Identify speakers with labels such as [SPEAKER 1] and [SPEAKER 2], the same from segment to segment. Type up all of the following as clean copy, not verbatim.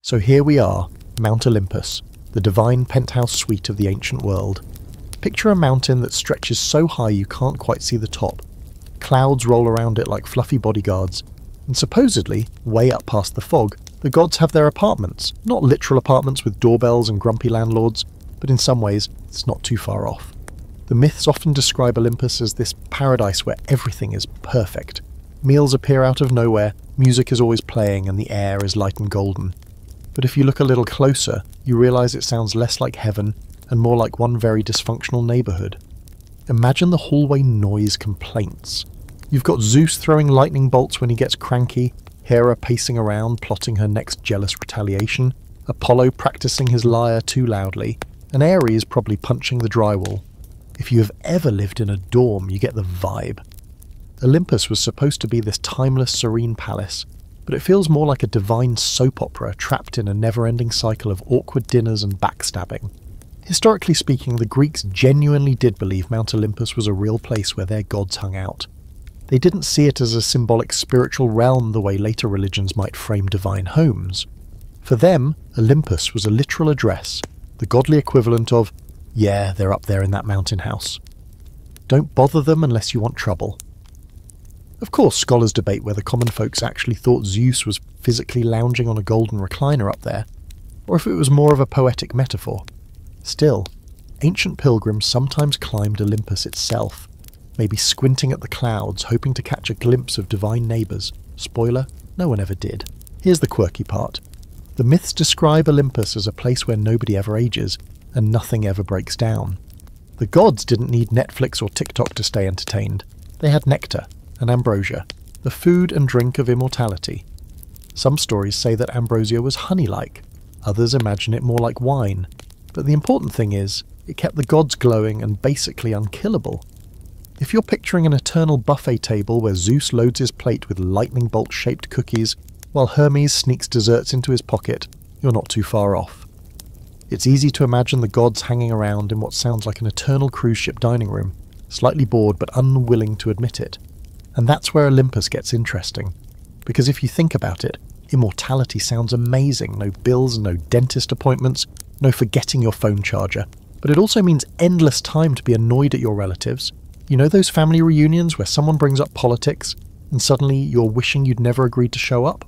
[SPEAKER 1] So here we are, Mount Olympus, the divine penthouse suite of the ancient world. Picture a mountain that stretches so high you can't quite see the top. Clouds roll around it like fluffy bodyguards, and supposedly, way up past the fog, the gods have their apartments, not literal apartments with doorbells and grumpy landlords, but in some ways, it's not too far off. The myths often describe Olympus as this paradise where everything is perfect. Meals appear out of nowhere, music is always playing, and the air is light and golden. But if you look a little closer, you realise it sounds less like heaven and more like one very dysfunctional neighbourhood. Imagine the hallway noise complaints. You've got Zeus throwing lightning bolts when he gets cranky, Hera pacing around plotting her next jealous retaliation, Apollo practicing his lyre too loudly, and Ares probably punching the drywall. If you have ever lived in a dorm, you get the vibe. Olympus was supposed to be this timeless, serene palace, but it feels more like a divine soap opera trapped in a never-ending cycle of awkward dinners and backstabbing. Historically speaking, the Greeks genuinely did believe Mount Olympus was a real place where their gods hung out. They didn't see it as a symbolic spiritual realm the way later religions might frame divine homes. For them, Olympus was a literal address, the godly equivalent of, yeah, they're up there in that mountain house. Don't bother them unless you want trouble. Of course, scholars debate whether common folks actually thought Zeus was physically lounging on a golden recliner up there, or if it was more of a poetic metaphor. Still, ancient pilgrims sometimes climbed Olympus itself, maybe squinting at the clouds, hoping to catch a glimpse of divine neighbours. Spoiler, no one ever did. Here's the quirky part. The myths describe Olympus as a place where nobody ever ages, and nothing ever breaks down. The gods didn't need Netflix or TikTok to stay entertained. They had nectar and ambrosia, the food and drink of immortality. Some stories say that ambrosia was honey-like, others imagine it more like wine. But the important thing is, it kept the gods glowing and basically unkillable. If you're picturing an eternal buffet table where Zeus loads his plate with lightning bolt-shaped cookies, while Hermes sneaks desserts into his pocket, you're not too far off. It's easy to imagine the gods hanging around in what sounds like an eternal cruise ship dining room, slightly bored but unwilling to admit it. And that's where Olympus gets interesting. Because if you think about it, immortality sounds amazing. No bills, no dentist appointments, no forgetting your phone charger. But it also means endless time to be annoyed at your relatives. You know those family reunions where someone brings up politics, and suddenly you're wishing you'd never agreed to show up?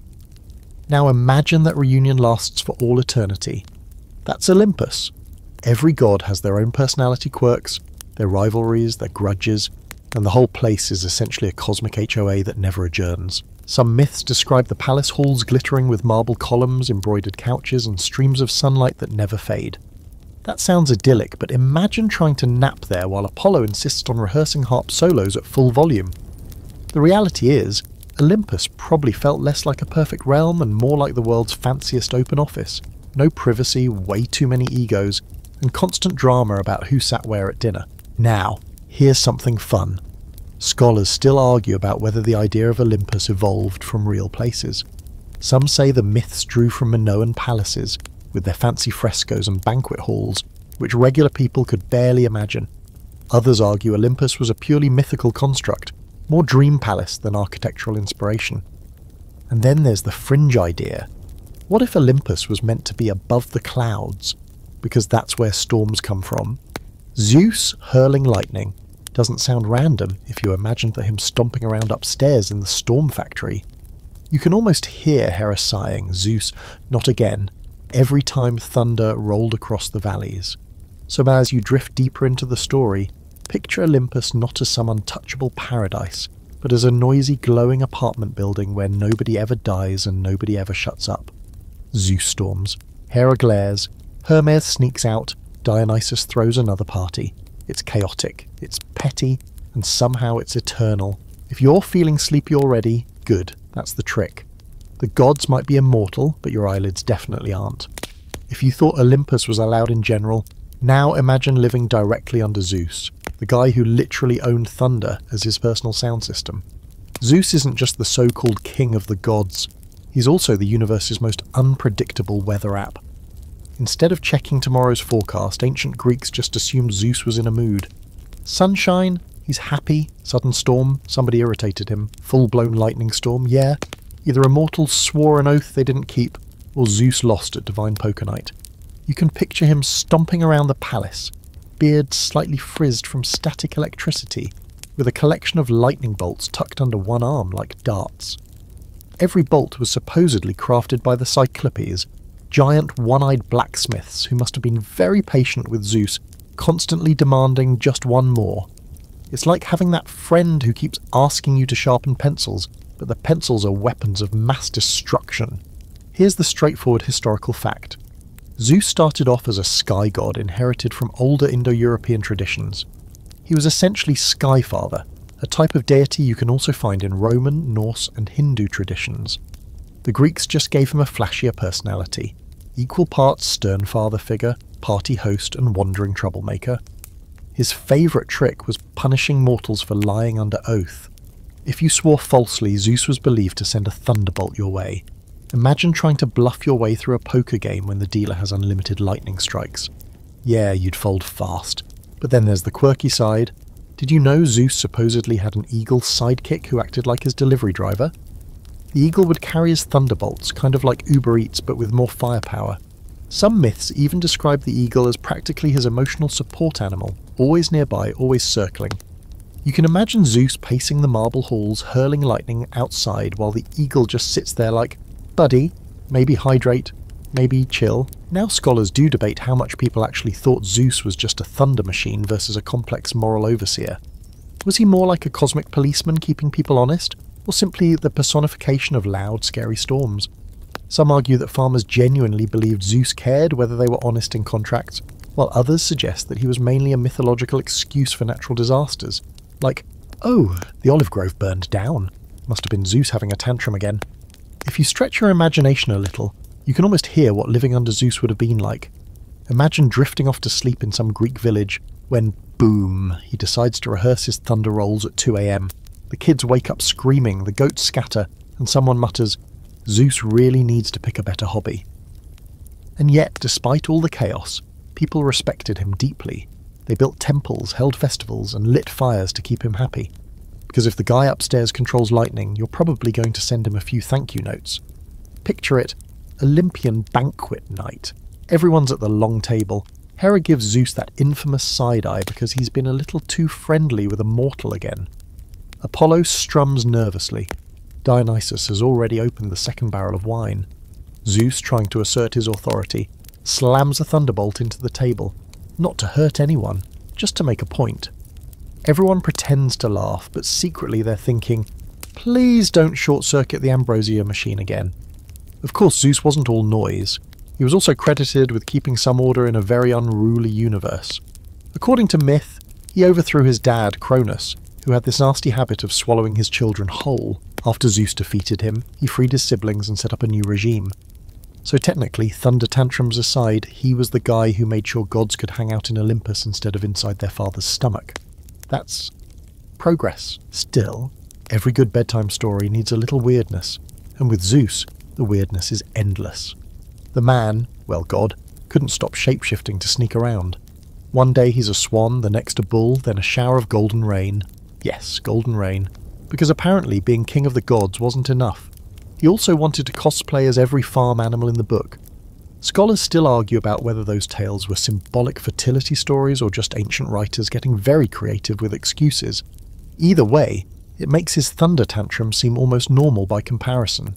[SPEAKER 1] Now imagine that reunion lasts for all eternity. That's Olympus. Every god has their own personality quirks, their rivalries, their grudges, and the whole place is essentially a cosmic HOA that never adjourns. Some myths describe the palace halls glittering with marble columns, embroidered couches, and streams of sunlight that never fade. That sounds idyllic, but imagine trying to nap there while Apollo insists on rehearsing harp solos at full volume. The reality is, Olympus probably felt less like a perfect realm and more like the world's fanciest open office. No privacy, way too many egos, and constant drama about who sat where at dinner. Now, here's something fun. Scholars still argue about whether the idea of Olympus evolved from real places. Some say the myths drew from Minoan palaces, with their fancy frescoes and banquet halls, which regular people could barely imagine. Others argue Olympus was a purely mythical construct, more dream palace than architectural inspiration. And then there's the fringe idea. What if Olympus was meant to be above the clouds, because that's where storms come from? Zeus hurling lightning doesn't sound random if you imagine him stomping around upstairs in the storm factory. You can almost hear Hera sighing, Zeus, not again, every time thunder rolled across the valleys. So as you drift deeper into the story, picture Olympus not as some untouchable paradise, but as a noisy, glowing apartment building where nobody ever dies and nobody ever shuts up. Zeus storms, Hera glares, Hermes sneaks out, Dionysus throws another party. It's chaotic, it's petty, and somehow it's eternal. If you're feeling sleepy already, good, that's the trick. The gods might be immortal, but your eyelids definitely aren't. If you thought Olympus was allowed in general, now imagine living directly under Zeus, the guy who literally owned thunder as his personal sound system. Zeus isn't just the so-called king of the gods, he's also the universe's most unpredictable weather app. Instead of checking tomorrow's forecast, ancient Greeks just assumed Zeus was in a mood. Sunshine, he's happy. Sudden storm, somebody irritated him. Full-blown lightning storm, yeah. Either immortals swore an oath they didn't keep, or Zeus lost at Divine Poker Night. You can picture him stomping around the palace, beard slightly frizzed from static electricity, with a collection of lightning bolts tucked under one arm like darts. Every bolt was supposedly crafted by the Cyclopes, giant one-eyed blacksmiths who must have been very patient with Zeus, constantly demanding just one more. It's like having that friend who keeps asking you to sharpen pencils, but the pencils are weapons of mass destruction. Here's the straightforward historical fact. Zeus started off as a sky god inherited from older Indo-European traditions. He was essentially Sky Father, a type of deity you can also find in Roman, Norse and Hindu traditions. The Greeks just gave him a flashier personality, equal parts stern father figure, party host and wandering troublemaker. His favourite trick was punishing mortals for lying under oath. If you swore falsely, Zeus was believed to send a thunderbolt your way. Imagine trying to bluff your way through a poker game when the dealer has unlimited lightning strikes. Yeah, you'd fold fast. But then there's the quirky side. Did you know Zeus supposedly had an eagle sidekick who acted like his delivery driver? The eagle would carry his thunderbolts, kind of like Uber Eats but with more firepower. Some myths even describe the eagle as practically his emotional support animal, always nearby, always circling. You can imagine Zeus pacing the marble halls, hurling lightning outside while the eagle just sits there like, buddy, maybe hydrate, maybe chill. Now scholars do debate how much people actually thought Zeus was just a thunder machine versus a complex moral overseer. Was he more like a cosmic policeman keeping people honest, or simply the personification of loud, scary storms? Some argue that farmers genuinely believed Zeus cared whether they were honest in contracts, while others suggest that he was mainly a mythological excuse for natural disasters. Like, oh, the olive grove burned down. Must have been Zeus having a tantrum again. If you stretch your imagination a little, you can almost hear what living under Zeus would have been like. Imagine drifting off to sleep in some Greek village when, boom, he decides to rehearse his thunder rolls at 2 AM. The kids wake up screaming, the goats scatter, and someone mutters, Zeus really needs to pick a better hobby. And yet, despite all the chaos, people respected him deeply. They built temples, held festivals, and lit fires to keep him happy. Because if the guy upstairs controls lightning, you're probably going to send him a few thank you notes. Picture it, Olympian banquet night. Everyone's at the long table. Hera gives Zeus that infamous side-eye because he's been a little too friendly with a mortal again. Apollo strums nervously. Dionysus has already opened the second barrel of wine. Zeus, trying to assert his authority, slams a thunderbolt into the table. Not to hurt anyone, just to make a point. Everyone pretends to laugh, but secretly they're thinking, please don't short-circuit the ambrosia machine again. Of course, Zeus wasn't all noise. He was also credited with keeping some order in a very unruly universe. According to myth, he overthrew his dad, Cronus, who had this nasty habit of swallowing his children whole. After Zeus defeated him, he freed his siblings and set up a new regime. So technically, thunder tantrums aside, he was the guy who made sure gods could hang out in Olympus instead of inside their father's stomach. That's progress. Still, every good bedtime story needs a little weirdness, and with Zeus, the weirdness is endless. The man, well God, couldn't stop shapeshifting to sneak around. One day he's a swan, the next a bull, then a shower of golden rain. Yes, golden rain. Because apparently being king of the gods wasn't enough. He also wanted to cosplay as every farm animal in the book. Scholars still argue about whether those tales were symbolic fertility stories or just ancient writers getting very creative with excuses. Either way, it makes his thunder tantrum seem almost normal by comparison.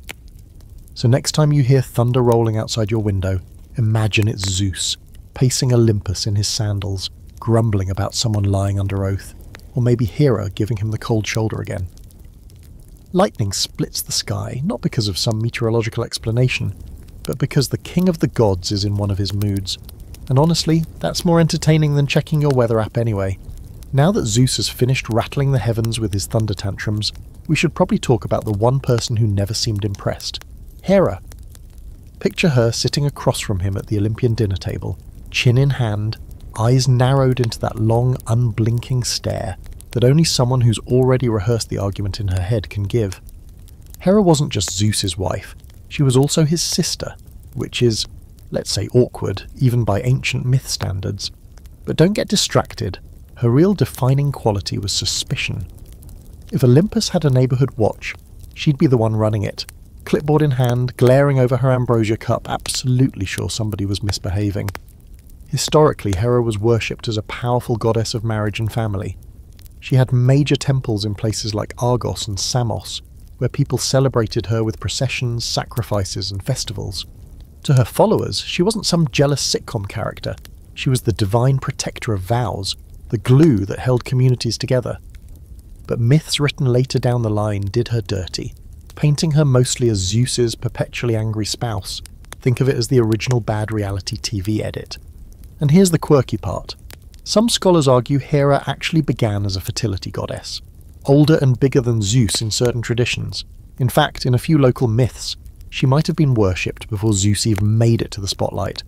[SPEAKER 1] So next time you hear thunder rolling outside your window, imagine it's Zeus, pacing Olympus in his sandals, grumbling about someone lying under oath, or maybe Hera giving him the cold shoulder again. Lightning splits the sky, not because of some meteorological explanation, but because the king of the gods is in one of his moods. And honestly, that's more entertaining than checking your weather app anyway. Now that Zeus has finished rattling the heavens with his thunder tantrums, we should probably talk about the one person who never seemed impressed. Hera. Picture her sitting across from him at the Olympian dinner table, chin in hand, eyes narrowed into that long, unblinking stare that only someone who's already rehearsed the argument in her head can give. Hera wasn't just Zeus's wife, she was also his sister, which is, let's say, awkward, even by ancient myth standards. But don't get distracted, her real defining quality was suspicion. If Olympus had a neighbourhood watch, she'd be the one running it, clipboard in hand, glaring over her ambrosia cup, absolutely sure somebody was misbehaving. Historically, Hera was worshipped as a powerful goddess of marriage and family. She had major temples in places like Argos and Samos, where people celebrated her with processions, sacrifices, and festivals. To her followers, she wasn't some jealous sitcom character. She was the divine protector of vows, the glue that held communities together. But myths written later down the line did her dirty, painting her mostly as Zeus's perpetually angry spouse. Think of it as the original bad reality TV edit. And here's the quirky part. Some scholars argue Hera actually began as a fertility goddess, older and bigger than Zeus in certain traditions. In fact, in a few local myths, she might have been worshipped before Zeus even made it to the spotlight.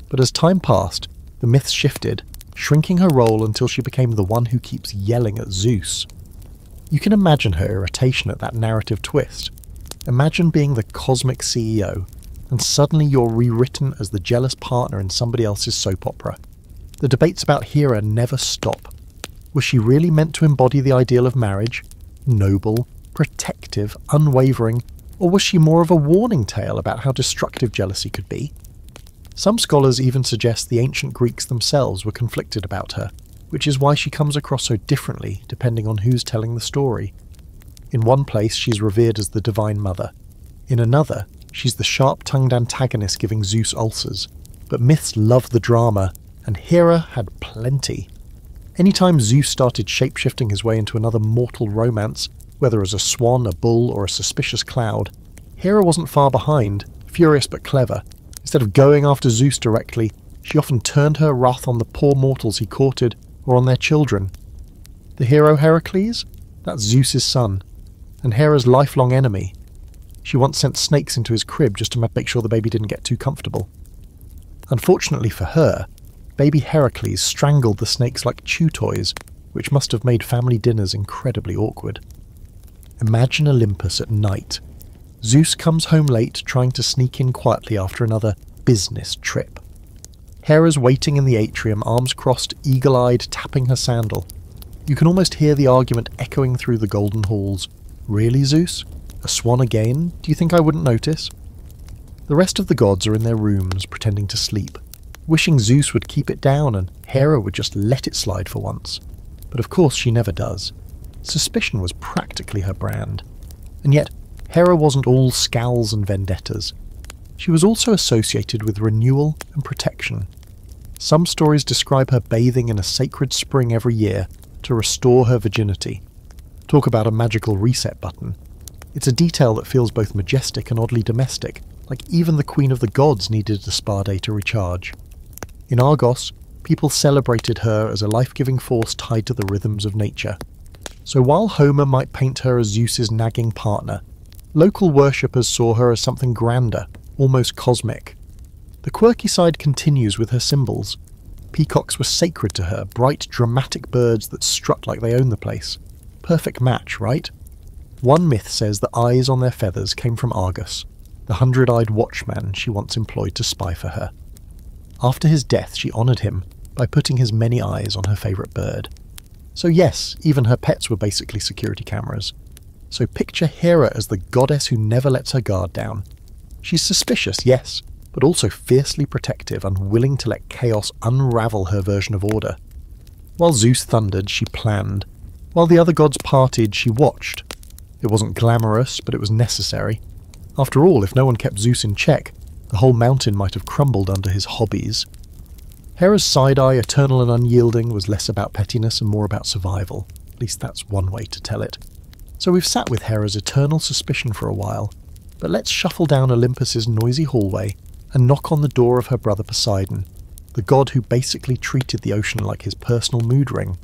[SPEAKER 1] But as time passed, the myths shifted, shrinking her role until she became the one who keeps yelling at Zeus. You can imagine her irritation at that narrative twist. Imagine being the cosmic CEO, and suddenly you're rewritten as the jealous partner in somebody else's soap opera. The debates about Hera never stop. Was she really meant to embody the ideal of marriage? Noble, protective, unwavering, or was she more of a warning tale about how destructive jealousy could be? Some scholars even suggest the ancient Greeks themselves were conflicted about her, which is why she comes across so differently depending on who's telling the story. In one place, she's revered as the Divine Mother. In another, she's the sharp-tongued antagonist giving Zeus ulcers. But myths love the drama, and Hera had plenty. Anytime Zeus started shape-shifting his way into another mortal romance, whether as a swan, a bull, or a suspicious cloud, Hera wasn't far behind, furious but clever. Instead of going after Zeus directly, she often turned her wrath on the poor mortals he courted, or on their children. The hero Heracles? That's Zeus's son, and Hera's lifelong enemy. She once sent snakes into his crib just to make sure the baby didn't get too comfortable. Unfortunately for her, baby Heracles strangled the snakes like chew toys, which must have made family dinners incredibly awkward. Imagine Olympus at night. Zeus comes home late, trying to sneak in quietly after another business trip. Hera's waiting in the atrium, arms crossed, eagle-eyed, tapping her sandal. You can almost hear the argument echoing through the golden halls. Really, Zeus? A swan again? Do you think I wouldn't notice? The rest of the gods are in their rooms, pretending to sleep, wishing Zeus would keep it down and Hera would just let it slide for once. But of course she never does. Suspicion was practically her brand. And yet, Hera wasn't all scowls and vendettas. She was also associated with renewal and protection. Some stories describe her bathing in a sacred spring every year to restore her virginity. Talk about a magical reset button. It's a detail that feels both majestic and oddly domestic, like even the Queen of the Gods needed a spa day to recharge. In Argos, people celebrated her as a life-giving force tied to the rhythms of nature. So while Homer might paint her as Zeus's nagging partner, local worshippers saw her as something grander, almost cosmic. The quirky side continues with her symbols. Peacocks were sacred to her, bright, dramatic birds that strut like they own the place. Perfect match, right? One myth says the eyes on their feathers came from Argus, the 100-eyed watchman she once employed to spy for her. After his death, she honoured him by putting his many eyes on her favourite bird. So yes, even her pets were basically security cameras. So picture Hera as the goddess who never lets her guard down. She's suspicious, yes, but also fiercely protective and willing to let chaos unravel her version of order. While Zeus thundered, she planned. While the other gods partied, she watched. It wasn't glamorous, but it was necessary. After all, if no one kept Zeus in check, the whole mountain might have crumbled under his hobbies. Hera's side-eye, eternal and unyielding, was less about pettiness and more about survival. At least that's one way to tell it. So we've sat with Hera's eternal suspicion for a while, but let's shuffle down Olympus's noisy hallway and knock on the door of her brother Poseidon, the god who basically treated the ocean like his personal mood ring.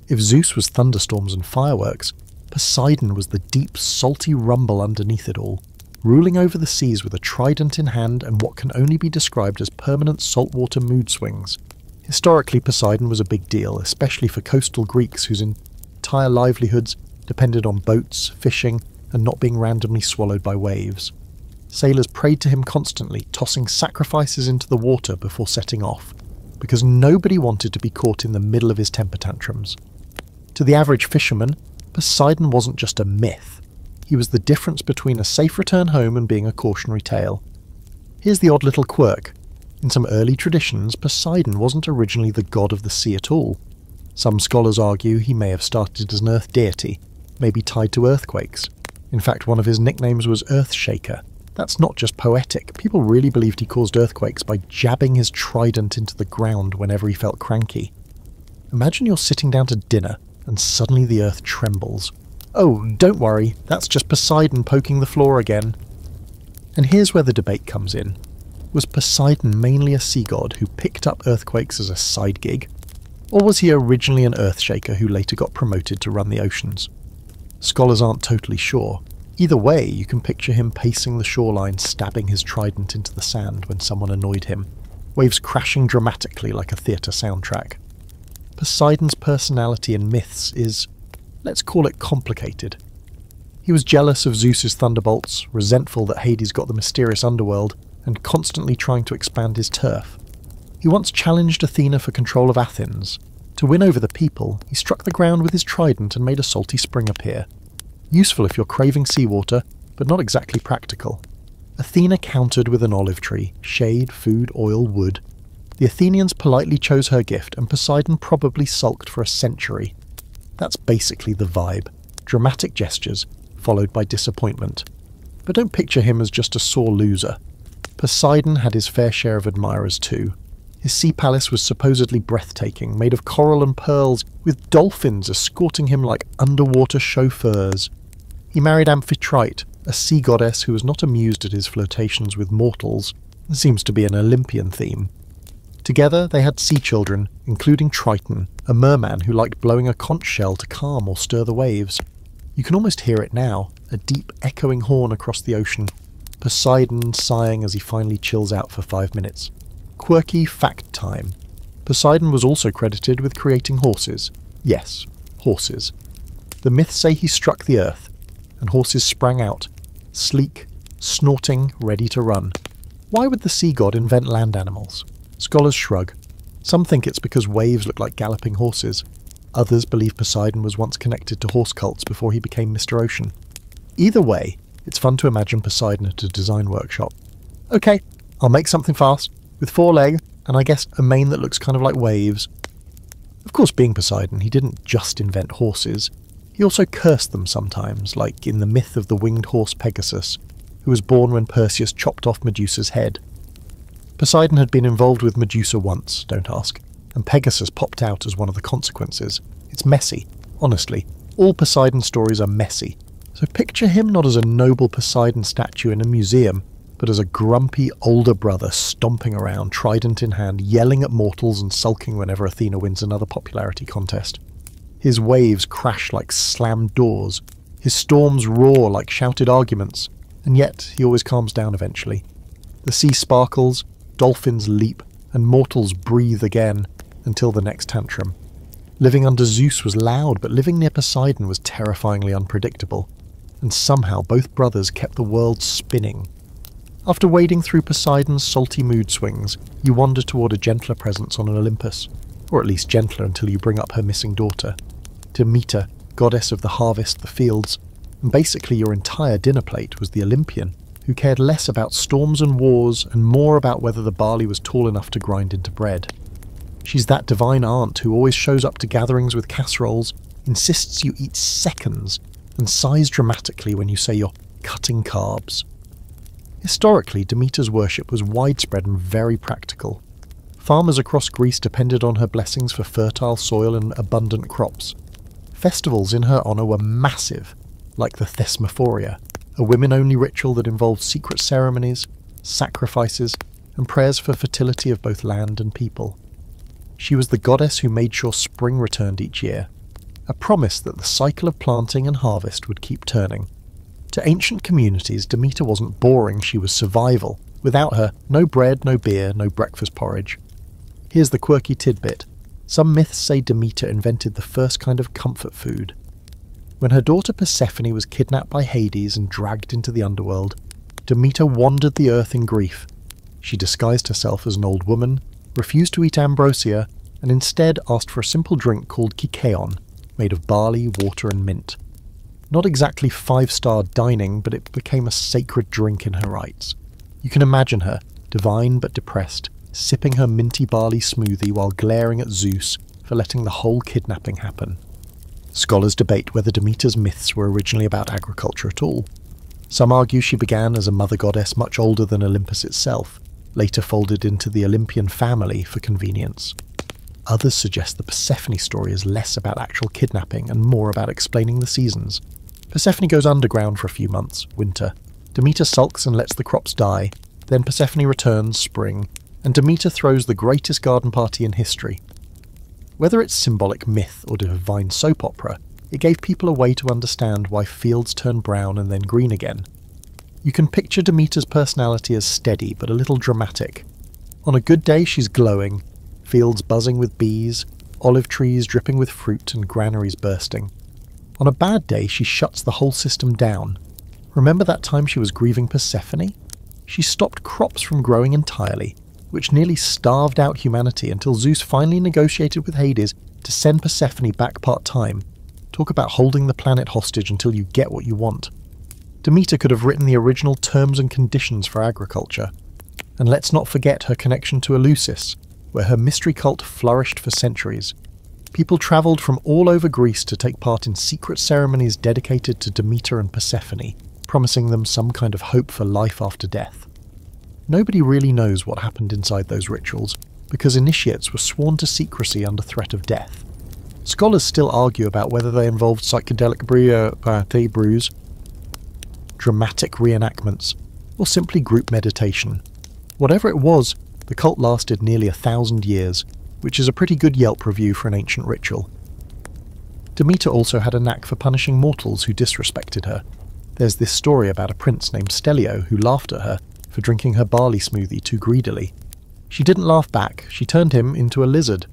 [SPEAKER 1] If Zeus was thunderstorms and fireworks, Poseidon was the deep, salty rumble underneath it all, ruling over the seas with a trident in hand and what can only be described as permanent saltwater mood swings. Historically, Poseidon was a big deal, especially for coastal Greeks whose entire livelihoods depended on boats, fishing, and not being randomly swallowed by waves. Sailors prayed to him constantly, tossing sacrifices into the water before setting off, because nobody wanted to be caught in the middle of his temper tantrums. To the average fisherman, Poseidon wasn't just a myth. He was the difference between a safe return home and being a cautionary tale. Here's the odd little quirk. In some early traditions, Poseidon wasn't originally the god of the sea at all. Some scholars argue he may have started as an earth deity, maybe tied to earthquakes. In fact, one of his nicknames was Earthshaker. That's not just poetic. People really believed he caused earthquakes by jabbing his trident into the ground whenever he felt cranky. Imagine you're sitting down to dinner and suddenly the earth trembles. Oh, don't worry, that's just Poseidon poking the floor again. And here's where the debate comes in. Was Poseidon mainly a sea god who picked up earthquakes as a side gig? Or was he originally an earthshaker who later got promoted to run the oceans? Scholars aren't totally sure. Either way, you can picture him pacing the shoreline, stabbing his trident into the sand when someone annoyed him, waves crashing dramatically like a theatre soundtrack. Poseidon's personality in myths is, let's call it, complicated. He was jealous of Zeus's thunderbolts, resentful that Hades got the mysterious underworld, and constantly trying to expand his turf. He once challenged Athena for control of Athens. To win over the people, he struck the ground with his trident and made a salty spring appear. Useful if you're craving seawater, but not exactly practical. Athena countered with an olive tree, shade, food, oil, wood. The Athenians politely chose her gift, and Poseidon probably sulked for a century. That's basically the vibe. Dramatic gestures, followed by disappointment. But don't picture him as just a sore loser. Poseidon had his fair share of admirers too. His sea palace was supposedly breathtaking, made of coral and pearls, with dolphins escorting him like underwater chauffeurs. He married Aphrodite, a sea goddess who was not amused at his flirtations with mortals. It seems to be an Olympian theme. Together they had sea children, including Triton, a merman who liked blowing a conch shell to calm or stir the waves. You can almost hear it now, a deep echoing horn across the ocean. Poseidon sighing as he finally chills out for 5 minutes. Quirky fact time. Poseidon was also credited with creating horses. Yes, horses. The myths say he struck the earth, and horses sprang out, sleek, snorting, ready to run. Why would the sea god invent land animals? Scholars shrug. Some think it's because waves look like galloping horses. Others believe Poseidon was once connected to horse cults before he became Mr. Ocean. Either way, it's fun to imagine Poseidon at a design workshop. Okay, I'll make something fast, with 4 legs, and I guess a mane that looks kind of like waves. Of course, being Poseidon, he didn't just invent horses. He also cursed them sometimes, like in the myth of the winged horse Pegasus, who was born when Perseus chopped off Medusa's head. Poseidon had been involved with Medusa once, don't ask, and Pegasus popped out as one of the consequences. It's messy, honestly. All Poseidon stories are messy. So picture him not as a noble Poseidon statue in a museum, but as a grumpy older brother stomping around, trident in hand, yelling at mortals and sulking whenever Athena wins another popularity contest. His waves crash like slammed doors, his storms roar like shouted arguments, and yet he always calms down eventually. The sea sparkles, dolphins leap, and mortals breathe again, until the next tantrum. Living under Zeus was loud, but living near Poseidon was terrifyingly unpredictable. And somehow both brothers kept the world spinning. After wading through Poseidon's salty mood swings, you wander toward a gentler presence on an Olympus, or at least gentler until you bring up her missing daughter. Demeter, goddess of the harvest, the fields, and basically your entire dinner plate was the Olympian, who cared less about storms and wars and more about whether the barley was tall enough to grind into bread. She's that divine aunt who always shows up to gatherings with casseroles, insists you eat seconds, and sighs dramatically when you say you're cutting carbs. Historically, Demeter's worship was widespread and very practical. Farmers across Greece depended on her blessings for fertile soil and abundant crops. Festivals in her honour were massive, like the Thesmophoria, a women-only ritual that involved secret ceremonies, sacrifices, and prayers for fertility of both land and people. She was the goddess who made sure spring returned each year, a promise that the cycle of planting and harvest would keep turning. To ancient communities, Demeter wasn't boring, she was survival. Without her, no bread, no beer, no breakfast porridge. Here's the quirky tidbit. Some myths say Demeter invented the first kind of comfort food. When her daughter Persephone was kidnapped by Hades and dragged into the underworld, Demeter wandered the earth in grief. She disguised herself as an old woman, refused to eat ambrosia, and instead asked for a simple drink called kykeon, made of barley, water and mint. Not exactly five-star dining, but it became a sacred drink in her rites. You can imagine her, divine but depressed, sipping her minty barley smoothie while glaring at Zeus for letting the whole kidnapping happen. Scholars debate whether Demeter's myths were originally about agriculture at all. Some argue she began as a mother goddess much older than Olympus itself, later folded into the Olympian family for convenience. Others suggest the Persephone story is less about actual kidnapping and more about explaining the seasons. Persephone goes underground for a few months, winter. Demeter sulks and lets the crops die. Then Persephone returns, spring, and Demeter throws the greatest garden party in history. Whether it's symbolic myth or divine soap opera, it gave people a way to understand why fields turn brown and then green again. You can picture Demeter's personality as steady but a little dramatic. On a good day she's glowing, fields buzzing with bees, olive trees dripping with fruit and granaries bursting. On a bad day she shuts the whole system down. Remember that time she was grieving Persephone? She stopped crops from growing entirely, which nearly starved out humanity until Zeus finally negotiated with Hades to send Persephone back part-time. Talk about holding the planet hostage until you get what you want. Demeter could have written the original terms and conditions for agriculture. And let's not forget her connection to Eleusis, where her mystery cult flourished for centuries. People travelled from all over Greece to take part in secret ceremonies dedicated to Demeter and Persephone, promising them some kind of hope for life after death. Nobody really knows what happened inside those rituals, because initiates were sworn to secrecy under threat of death. Scholars still argue about whether they involved psychedelic brews, dramatic reenactments, or simply group meditation. Whatever it was, the cult lasted nearly 1,000 years, which is a pretty good Yelp review for an ancient ritual. Demeter also had a knack for punishing mortals who disrespected her. There's this story about a prince named Stelio who laughed at her for drinking her barley smoothie too greedily. She didn't laugh back, she turned him into a lizard.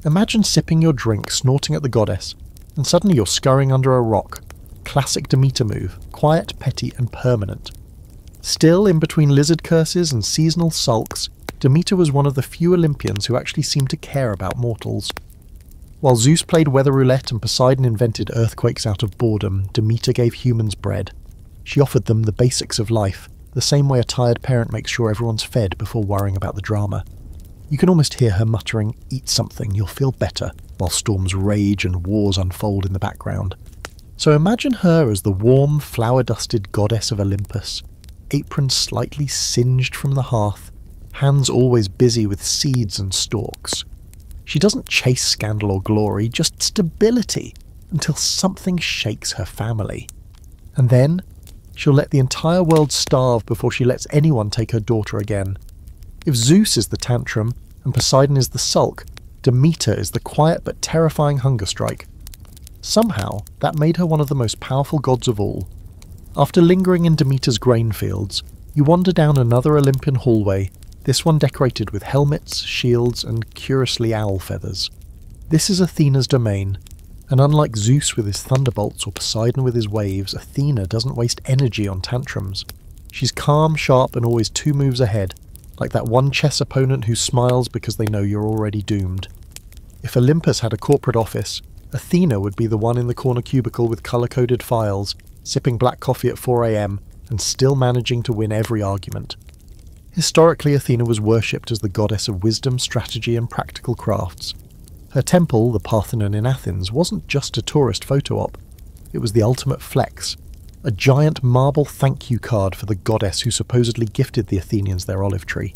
[SPEAKER 1] Imagine sipping your drink, snorting at the goddess, and suddenly you're scurrying under a rock. Classic Demeter move, quiet, petty, and permanent. Still, in between lizard curses and seasonal sulks, Demeter was one of the few Olympians who actually seemed to care about mortals. While Zeus played weather roulette and Poseidon invented earthquakes out of boredom, Demeter gave humans bread. She offered them the basics of life, the same way a tired parent makes sure everyone's fed before worrying about the drama. You can almost hear her muttering, "Eat something, you'll feel better," while storms rage and wars unfold in the background. So imagine her as the warm, flower-dusted goddess of Olympus, apron slightly singed from the hearth, hands always busy with seeds and stalks. She doesn't chase scandal or glory, just stability, until something shakes her family. And then, she'll let the entire world starve before she lets anyone take her daughter again. If Zeus is the tantrum, and Poseidon is the sulk, Demeter is the quiet but terrifying hunger strike. Somehow, that made her one of the most powerful gods of all. After lingering in Demeter's grain fields, you wander down another Olympian hallway, this one decorated with helmets, shields, and curiously owl feathers. This is Athena's domain, and unlike Zeus with his thunderbolts or Poseidon with his waves, Athena doesn't waste energy on tantrums. She's calm, sharp, and always 2 moves ahead, like that one chess opponent who smiles because they know you're already doomed. If Olympus had a corporate office, Athena would be the one in the corner cubicle with colour-coded files, sipping black coffee at 4 AM, and still managing to win every argument. Historically, Athena was worshipped as the goddess of wisdom, strategy, and practical crafts. Her temple, the Parthenon in Athens, wasn't just a tourist photo op. It was the ultimate flex, a giant marble thank you card for the goddess who supposedly gifted the Athenians their olive tree.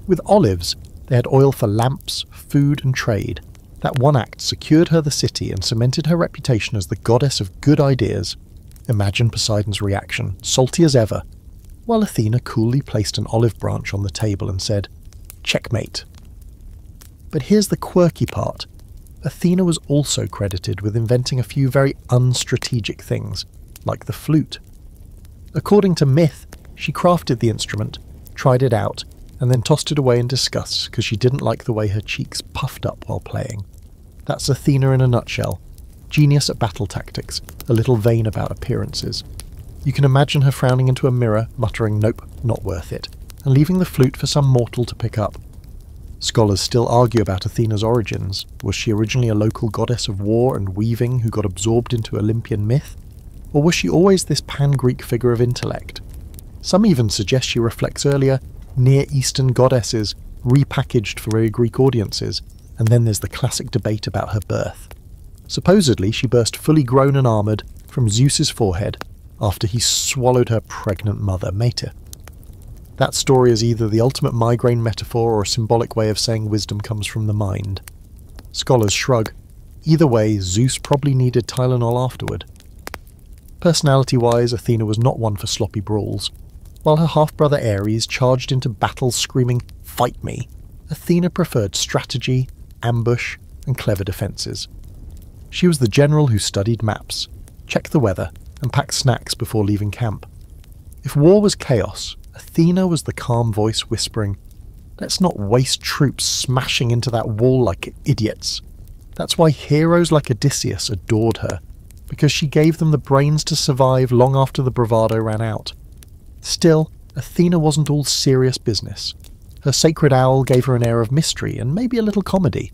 [SPEAKER 1] With olives, they had oil for lamps, food, and trade. That one act secured her the city and cemented her reputation as the goddess of good ideas. Imagine Poseidon's reaction, salty as ever, while Athena coolly placed an olive branch on the table and said, "Checkmate." But here's the quirky part. Athena was also credited with inventing a few very unstrategic things, like the flute. According to myth, she crafted the instrument, tried it out, and then tossed it away in disgust because she didn't like the way her cheeks puffed up while playing. That's Athena in a nutshell. Genius at battle tactics, a little vain about appearances. You can imagine her frowning into a mirror, muttering, "Nope, not worth it," and leaving the flute for some mortal to pick up. Scholars still argue about Athena's origins. Was she originally a local goddess of war and weaving who got absorbed into Olympian myth? Or was she always this pan-Greek figure of intellect? Some even suggest she reflects earlier Near Eastern goddesses repackaged for very Greek audiences, and then there's the classic debate about her birth. Supposedly she burst fully grown and armoured from Zeus's forehead after he swallowed her pregnant mother, Demeter. That story is either the ultimate migraine metaphor or a symbolic way of saying wisdom comes from the mind. Scholars shrug. Either way, Zeus probably needed Tylenol afterward. Personality-wise, Athena was not one for sloppy brawls. While her half-brother Ares charged into battle screaming, "Fight me!" Athena preferred strategy, ambush, and clever defences. She was the general who studied maps, checked the weather, and packed snacks before leaving camp. If war was chaos, Athena was the calm voice whispering, "Let's not waste troops smashing into that wall like idiots." That's why heroes like Odysseus adored her, because she gave them the brains to survive long after the bravado ran out. Still, Athena wasn't all serious business. Her sacred owl gave her an air of mystery and maybe a little comedy.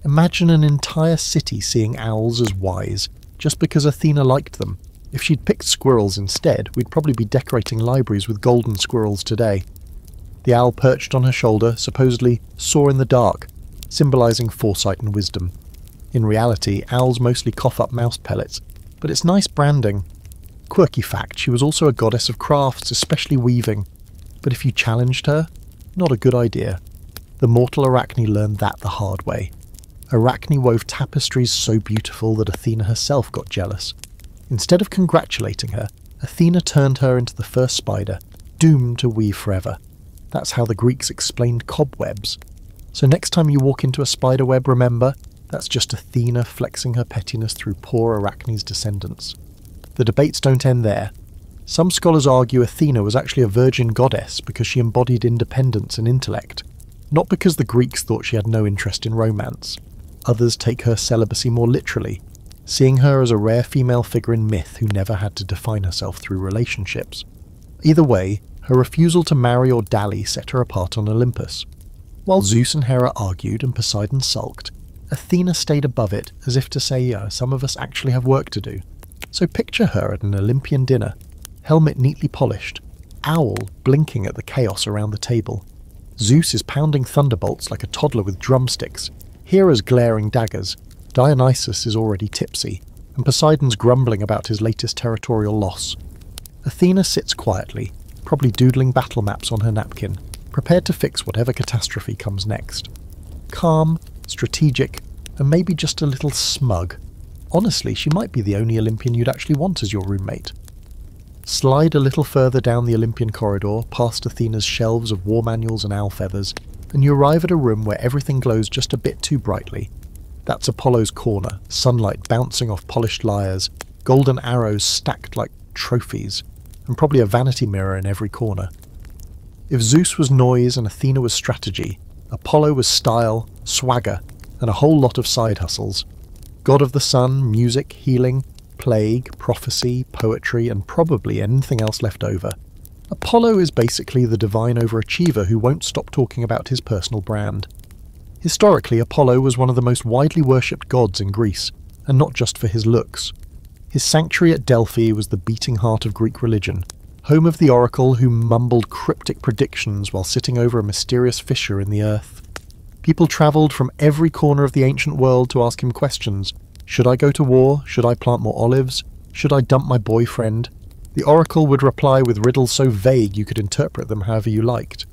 [SPEAKER 1] Imagine an entire city seeing owls as wise, just because Athena liked them. If she'd picked squirrels instead, we'd probably be decorating libraries with golden squirrels today. The owl perched on her shoulder supposedly saw in the dark, symbolising foresight and wisdom. In reality, owls mostly cough up mouse pellets, but it's nice branding. Quirky fact, she was also a goddess of crafts, especially weaving. But if you challenged her, not a good idea. The mortal Arachne learned that the hard way. Arachne wove tapestries so beautiful that Athena herself got jealous. Instead of congratulating her, Athena turned her into the first spider, doomed to weave forever. That's how the Greeks explained cobwebs. So next time you walk into a spider web, remember, that's just Athena flexing her pettiness through poor Arachne's descendants. The debates don't end there. Some scholars argue Athena was actually a virgin goddess because she embodied independence and intellect, not because the Greeks thought she had no interest in romance. Others take her celibacy more literally, seeing her as a rare female figure in myth who never had to define herself through relationships. Either way, her refusal to marry or dally set her apart on Olympus. While Zeus and Hera argued and Poseidon sulked, Athena stayed above it as if to say, some of us actually have work to do. So picture her at an Olympian dinner, helmet neatly polished, owl blinking at the chaos around the table. Zeus is pounding thunderbolts like a toddler with drumsticks, Hera's glaring daggers, Dionysus is already tipsy, and Poseidon's grumbling about his latest territorial loss. Athena sits quietly, probably doodling battle maps on her napkin, prepared to fix whatever catastrophe comes next. Calm, strategic, and maybe just a little smug. Honestly, she might be the only Olympian you'd actually want as your roommate. Slide a little further down the Olympian corridor, past Athena's shelves of war manuals and owl feathers, and you arrive at a room where everything glows just a bit too brightly. That's Apollo's corner, sunlight bouncing off polished lyres, golden arrows stacked like trophies, and probably a vanity mirror in every corner. If Zeus was noise and Athena was strategy, Apollo was style, swagger, and a whole lot of side hustles. God of the sun, music, healing, plague, prophecy, poetry, and probably anything else left over. Apollo is basically the divine overachiever who won't stop talking about his personal brand. Historically, Apollo was one of the most widely worshipped gods in Greece, and not just for his looks. His sanctuary at Delphi was the beating heart of Greek religion, home of the oracle who mumbled cryptic predictions while sitting over a mysterious fissure in the earth. People travelled from every corner of the ancient world to ask him questions. Should I go to war? Should I plant more olives? Should I dump my boyfriend? The oracle would reply with riddles so vague you could interpret them however you liked.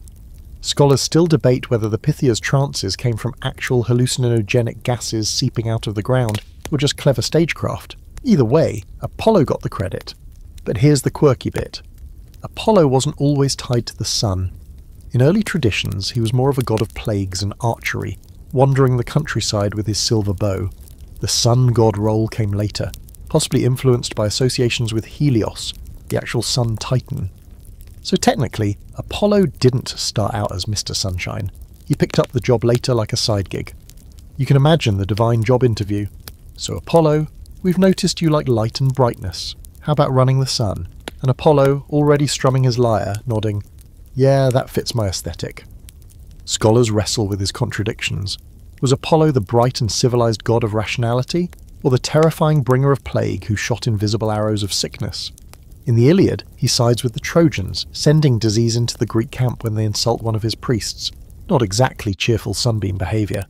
[SPEAKER 1] Scholars still debate whether the Pythia's trances came from actual hallucinogenic gases seeping out of the ground, or just clever stagecraft. Either way, Apollo got the credit. But here's the quirky bit. Apollo wasn't always tied to the sun. In early traditions, he was more of a god of plagues and archery, wandering the countryside with his silver bow. The sun god role came later, possibly influenced by associations with Helios, the actual sun titan. So technically, Apollo didn't start out as Mr. Sunshine. He picked up the job later like a side gig. You can imagine the divine job interview. So Apollo, we've noticed you like light and brightness. How about running the sun? And Apollo, already strumming his lyre, nodding, yeah, that fits my aesthetic. Scholars wrestle with his contradictions. Was Apollo the bright and civilized god of rationality? or the terrifying bringer of plague who shot invisible arrows of sickness. In the Iliad, he sides with the Trojans, sending disease into the Greek camp when they insult one of his priests. Not exactly cheerful sunbeam behaviour.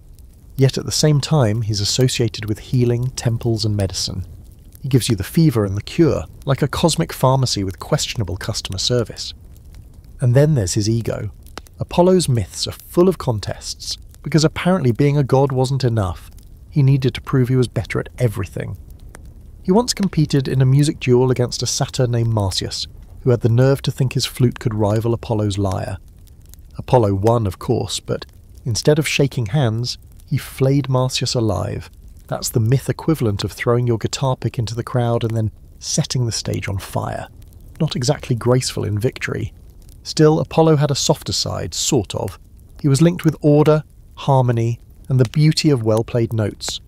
[SPEAKER 1] Yet at the same time, he's associated with healing, temples and medicine. He gives you the fever and the cure, like a cosmic pharmacy with questionable customer service. And then there's his ego. Apollo's myths are full of contests, because apparently being a god wasn't enough. He needed to prove he was better at everything. He once competed in a music duel against a satyr named Marsyas, who had the nerve to think his flute could rival Apollo's lyre. Apollo won, of course, but instead of shaking hands, he flayed Marsyas alive. That's the myth equivalent of throwing your guitar pick into the crowd and then setting the stage on fire. Not exactly graceful in victory. Still, Apollo had a softer side, sort of. He was linked with order, harmony, and the beauty of well-played notes.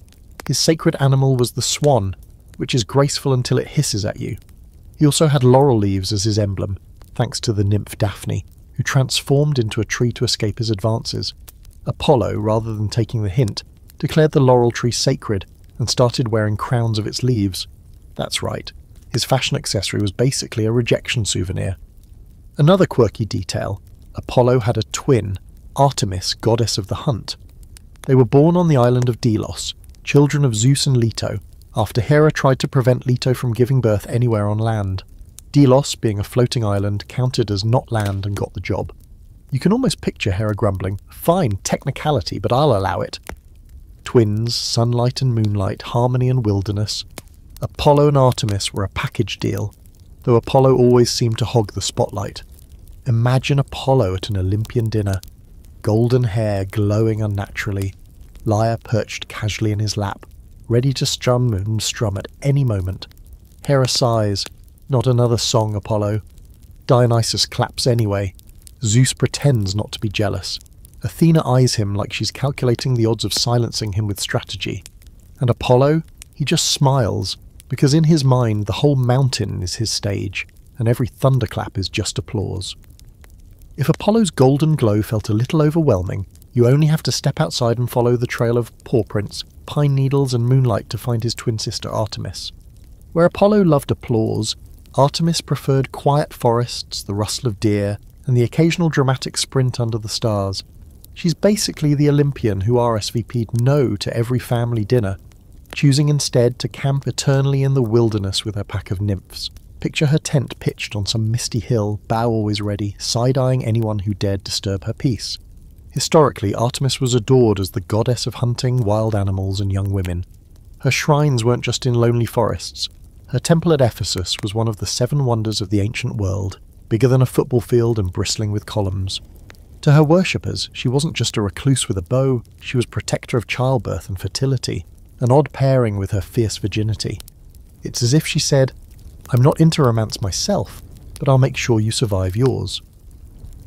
[SPEAKER 1] His sacred animal was the swan, which is graceful until it hisses at you. He also had laurel leaves as his emblem, thanks to the nymph Daphne, who transformed into a tree to escape his advances. Apollo, rather than taking the hint, declared the laurel tree sacred and started wearing crowns of its leaves. That's right, his fashion accessory was basically a rejection souvenir. Another quirky detail, Apollo had a twin, Artemis, goddess of the hunt. They were born on the island of Delos, children of Zeus and Leto, after Hera tried to prevent Leto from giving birth anywhere on land. Delos, being a floating island, counted as not land and got the job. You can almost picture Hera grumbling, "Fine, technicality, but I'll allow it." Twins, sunlight and moonlight, harmony and wilderness. Apollo and Artemis were a package deal, though Apollo always seemed to hog the spotlight. Imagine Apollo at an Olympian dinner. Golden hair glowing unnaturally, lyre perched casually in his lap, ready to strum at any moment. Hera sighs, "Not another song, Apollo." Dionysus claps anyway. Zeus pretends not to be jealous. Athena eyes him like she's calculating the odds of silencing him with strategy. And Apollo, he just smiles, because in his mind the whole mountain is his stage, and every thunderclap is just applause. If Apollo's golden glow felt a little overwhelming, you only have to step outside and follow the trail of paw prints, pine needles and moonlight to find his twin sister Artemis. Where Apollo loved applause, Artemis preferred quiet forests, the rustle of deer, and the occasional dramatic sprint under the stars. She's basically the Olympian who RSVP'd no to every family dinner, choosing instead to camp eternally in the wilderness with her pack of nymphs. Picture her tent pitched on some misty hill, bow always ready, side-eyeing anyone who dared disturb her peace. Historically, Artemis was adored as the goddess of hunting, wild animals and young women. Her shrines weren't just in lonely forests. Her temple at Ephesus was one of the 7 wonders of the ancient world, bigger than a football field and bristling with columns. To her worshippers, she wasn't just a recluse with a bow, she was protector of childbirth and fertility, an odd pairing with her fierce virginity. It's as if she said, "I'm not into romance myself, but I'll make sure you survive yours."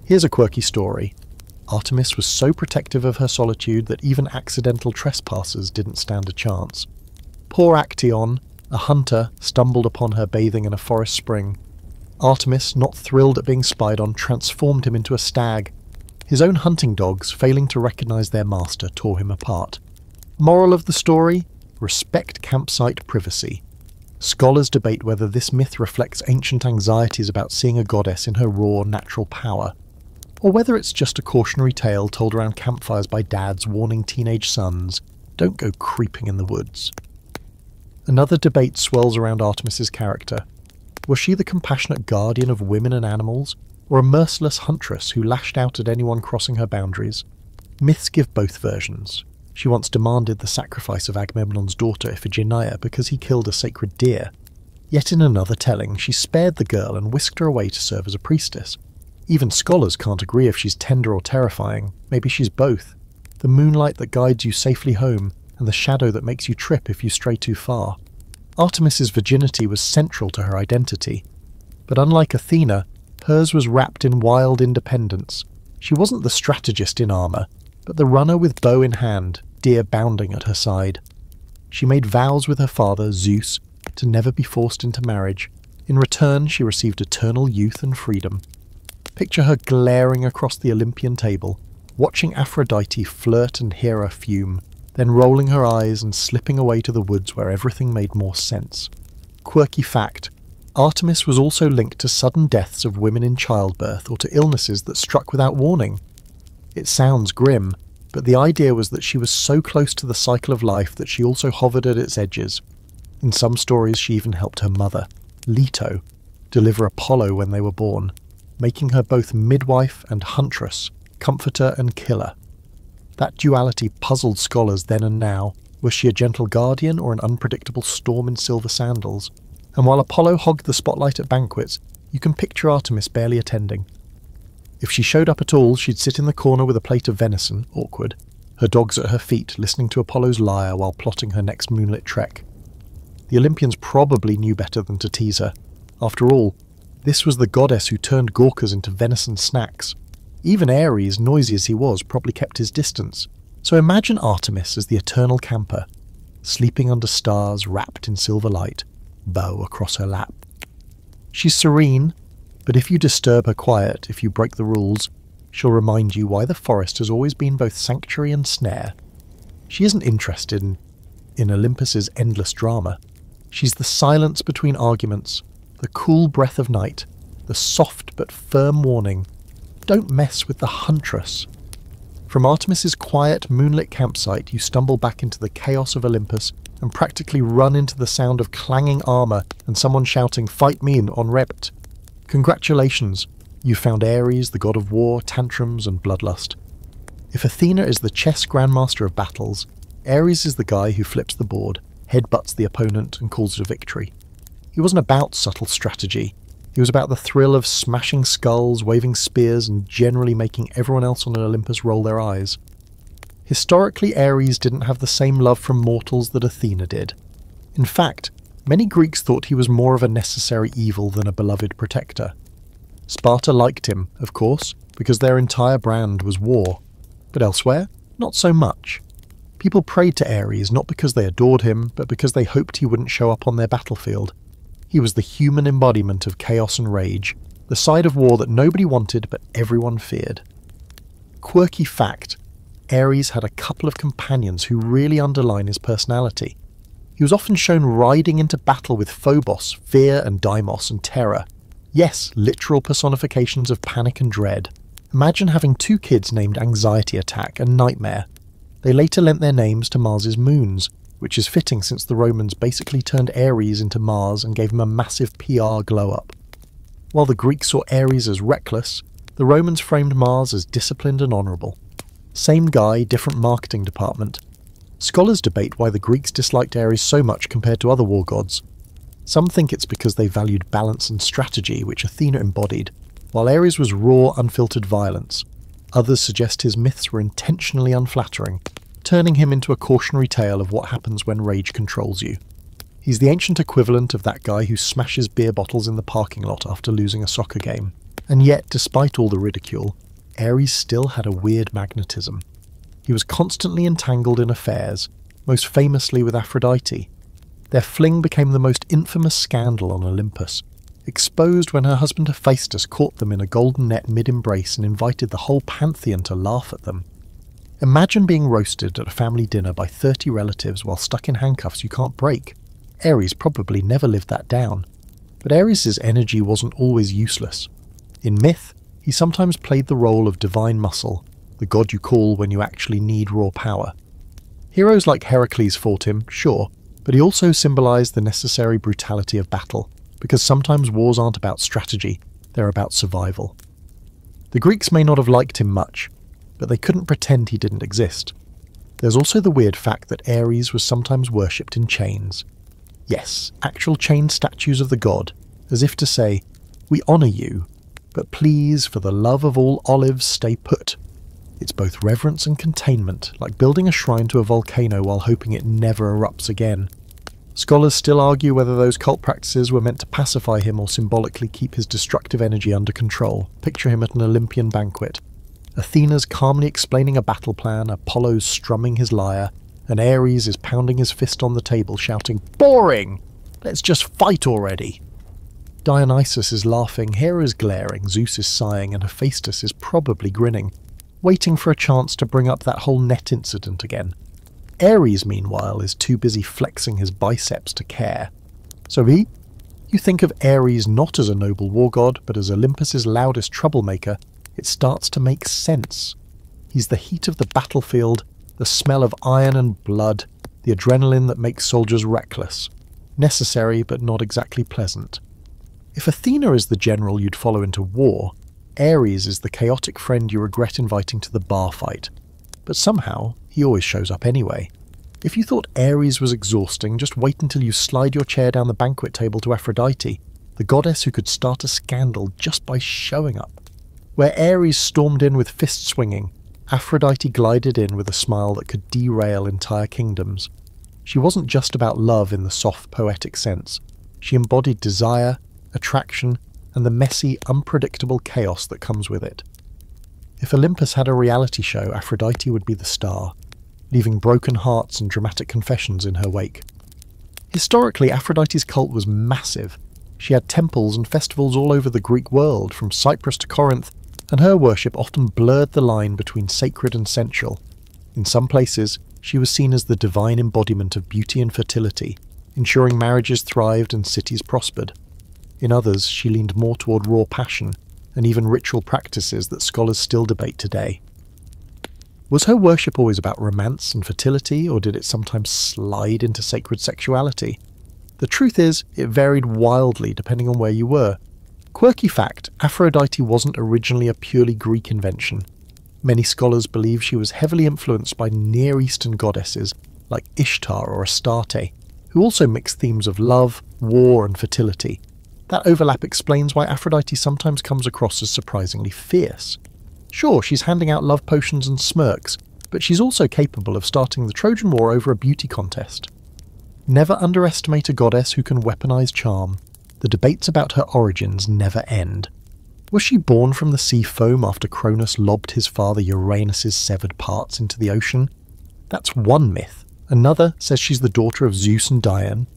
[SPEAKER 1] Here's a quirky story. Artemis was so protective of her solitude that even accidental trespassers didn't stand a chance. Poor Actaeon, a hunter, stumbled upon her bathing in a forest spring. Artemis, not thrilled at being spied on, transformed him into a stag. His own hunting dogs, failing to recognize their master, tore him apart. Moral of the story? Respect campsite privacy. Scholars debate whether this myth reflects ancient anxieties about seeing a goddess in her raw, natural power, or whether it's just a cautionary tale told around campfires by dads warning teenage sons, don't go creeping in the woods. Another debate swirls around Artemis's character. Was she the compassionate guardian of women and animals, or a merciless huntress who lashed out at anyone crossing her boundaries? Myths give both versions. She once demanded the sacrifice of Agamemnon's daughter Iphigenia because he killed a sacred deer. Yet in another telling, she spared the girl and whisked her away to serve as a priestess. Even scholars can't agree if she's tender or terrifying. Maybe she's both. The moonlight that guides you safely home, and the shadow that makes you trip if you stray too far. Artemis's virginity was central to her identity. But unlike Athena, hers was wrapped in wild independence. She wasn't the strategist in armour, but the runner with bow in hand, deer bounding at her side. She made vows with her father, Zeus, to never be forced into marriage. In return, she received eternal youth and freedom. Picture her glaring across the Olympian table, watching Aphrodite flirt and Hera fume. then rolling her eyes and slipping away to the woods where everything made more sense. Quirky fact: Artemis was also linked to sudden deaths of women in childbirth or to illnesses that struck without warning. It sounds grim, but the idea was that she was so close to the cycle of life that she also hovered at its edges. In some stories she even helped her mother, Leto, deliver Apollo when they were born, making her both midwife and huntress, comforter and killer. That duality puzzled scholars then and now. Was she a gentle guardian or an unpredictable storm in silver sandals? And while Apollo hogged the spotlight at banquets, you can picture Artemis barely attending. If she showed up at all, she'd sit in the corner with a plate of venison, awkward, her dogs at her feet, listening to Apollo's lyre while plotting her next moonlit trek. The Olympians probably knew better than to tease her. After all, this was the goddess who turned Gorkas into venison snacks. Even Ares, noisy as he was, probably kept his distance. So imagine Artemis as the eternal camper, sleeping under stars wrapped in silver light, bow across her lap. She's serene, but if you disturb her quiet, if you break the rules, she'll remind you why the forest has always been both sanctuary and snare. She isn't interested in Olympus's endless drama. She's the silence between arguments, the cool breath of night, the soft but firm warning, don't mess with the huntress. From Artemis's quiet, moonlit campsite, you stumble back into the chaos of Olympus and practically run into the sound of clanging armour and someone shouting, "Fight me on Rept." Congratulations, you found Ares, the god of war, tantrums and bloodlust. If Athena is the chess grandmaster of battles, Ares is the guy who flips the board, headbutts the opponent and calls it a victory. He wasn't about subtle strategy. He was about the thrill of smashing skulls, waving spears, and generally making everyone else on Olympus roll their eyes. Historically, Ares didn't have the same love from mortals that Athena did. In fact, many Greeks thought he was more of a necessary evil than a beloved protector. Sparta liked him, of course, because their entire brand was war. But elsewhere, not so much. People prayed to Ares not because they adored him, but because they hoped he wouldn't show up on their battlefield. He was the human embodiment of chaos and rage, the side of war that nobody wanted but everyone feared. Quirky fact: Ares had a couple of companions who really underline his personality. He was often shown riding into battle with Phobos, fear and Deimos and terror. Yes, literal personifications of panic and dread. Imagine having two kids named Anxiety Attack and Nightmare. They later lent their names to Mars's moons, which is fitting since the Romans basically turned Ares into Mars and gave him a massive PR glow-up. While the Greeks saw Ares as reckless, the Romans framed Mars as disciplined and honourable. Same guy, different marketing department. Scholars debate why the Greeks disliked Ares so much compared to other war gods. Some think it's because they valued balance and strategy, which Athena embodied, while Ares was raw, unfiltered violence. Others suggest his myths were intentionally unflattering, turning him into a cautionary tale of what happens when rage controls you. He's the ancient equivalent of that guy who smashes beer bottles in the parking lot after losing a soccer game. And yet, despite all the ridicule, Ares still had a weird magnetism. He was constantly entangled in affairs, most famously with Aphrodite. Their fling became the most infamous scandal on Olympus, exposed when her husband Hephaestus caught them in a golden net mid-embrace and invited the whole pantheon to laugh at them. Imagine being roasted at a family dinner by 30 relatives while stuck in handcuffs you can't break. Ares probably never lived that down. But Ares' energy wasn't always useless. In myth, he sometimes played the role of divine muscle, the god you call when you actually need raw power. Heroes like Heracles fought him, sure, but he also symbolised the necessary brutality of battle, because sometimes wars aren't about strategy, they're about survival. The Greeks may not have liked him much, but they couldn't pretend he didn't exist. There's also the weird fact that Ares was sometimes worshipped in chains. Yes, actual chained statues of the god, as if to say, "We honour you, but please, for the love of all olives, stay put." It's both reverence and containment, like building a shrine to a volcano while hoping it never erupts again. Scholars still argue whether those cult practices were meant to pacify him or symbolically keep his destructive energy under control. Picture him at an Olympian banquet. Athena's calmly explaining a battle plan, Apollo's strumming his lyre, and Ares is pounding his fist on the table shouting, "Boring! Let's just fight already!" Dionysus is laughing, Hera is glaring, Zeus is sighing, and Hephaestus is probably grinning, waiting for a chance to bring up that whole net incident again. Ares, meanwhile, is too busy flexing his biceps to care. So you think of Ares not as a noble war god, but as Olympus's loudest troublemaker, it starts to make sense. He's the heat of the battlefield, the smell of iron and blood, the adrenaline that makes soldiers reckless. Necessary, but not exactly pleasant. If Athena is the general you'd follow into war, Ares is the chaotic friend you regret inviting to the bar fight. But somehow, he always shows up anyway. If you thought Ares was exhausting, just wait until you slide your chair down the banquet table to Aphrodite, the goddess who could start a scandal just by showing up. Where Ares stormed in with fist swinging, Aphrodite glided in with a smile that could derail entire kingdoms. She wasn't just about love in the soft, poetic sense. She embodied desire, attraction, and the messy, unpredictable chaos that comes with it. If Olympus had a reality show, Aphrodite would be the star, leaving broken hearts and dramatic confessions in her wake. Historically, Aphrodite's cult was massive. She had temples and festivals all over the Greek world, from Cyprus to Corinth, and her worship often blurred the line between sacred and sensual. In some places, she was seen as the divine embodiment of beauty and fertility, ensuring marriages thrived and cities prospered. In others, she leaned more toward raw passion, and even ritual practices that scholars still debate today. Was her worship always about romance and fertility, or did it sometimes slide into sacred sexuality? The truth is, it varied wildly depending on where you were. Quirky fact, Aphrodite wasn't originally a purely Greek invention. Many scholars believe she was heavily influenced by Near Eastern goddesses like Ishtar or Astarte, who also mixed themes of love, war, and fertility. That overlap explains why Aphrodite sometimes comes across as surprisingly fierce. Sure, she's handing out love potions and smirks, but she's also capable of starting the Trojan War over a beauty contest. Never underestimate a goddess who can weaponize charm. The debates about her origins never end. Was she born from the sea foam after Cronus lobbed his father Uranus's severed parts into the ocean? That's one myth. Another says she's the daughter of Zeus and Dione.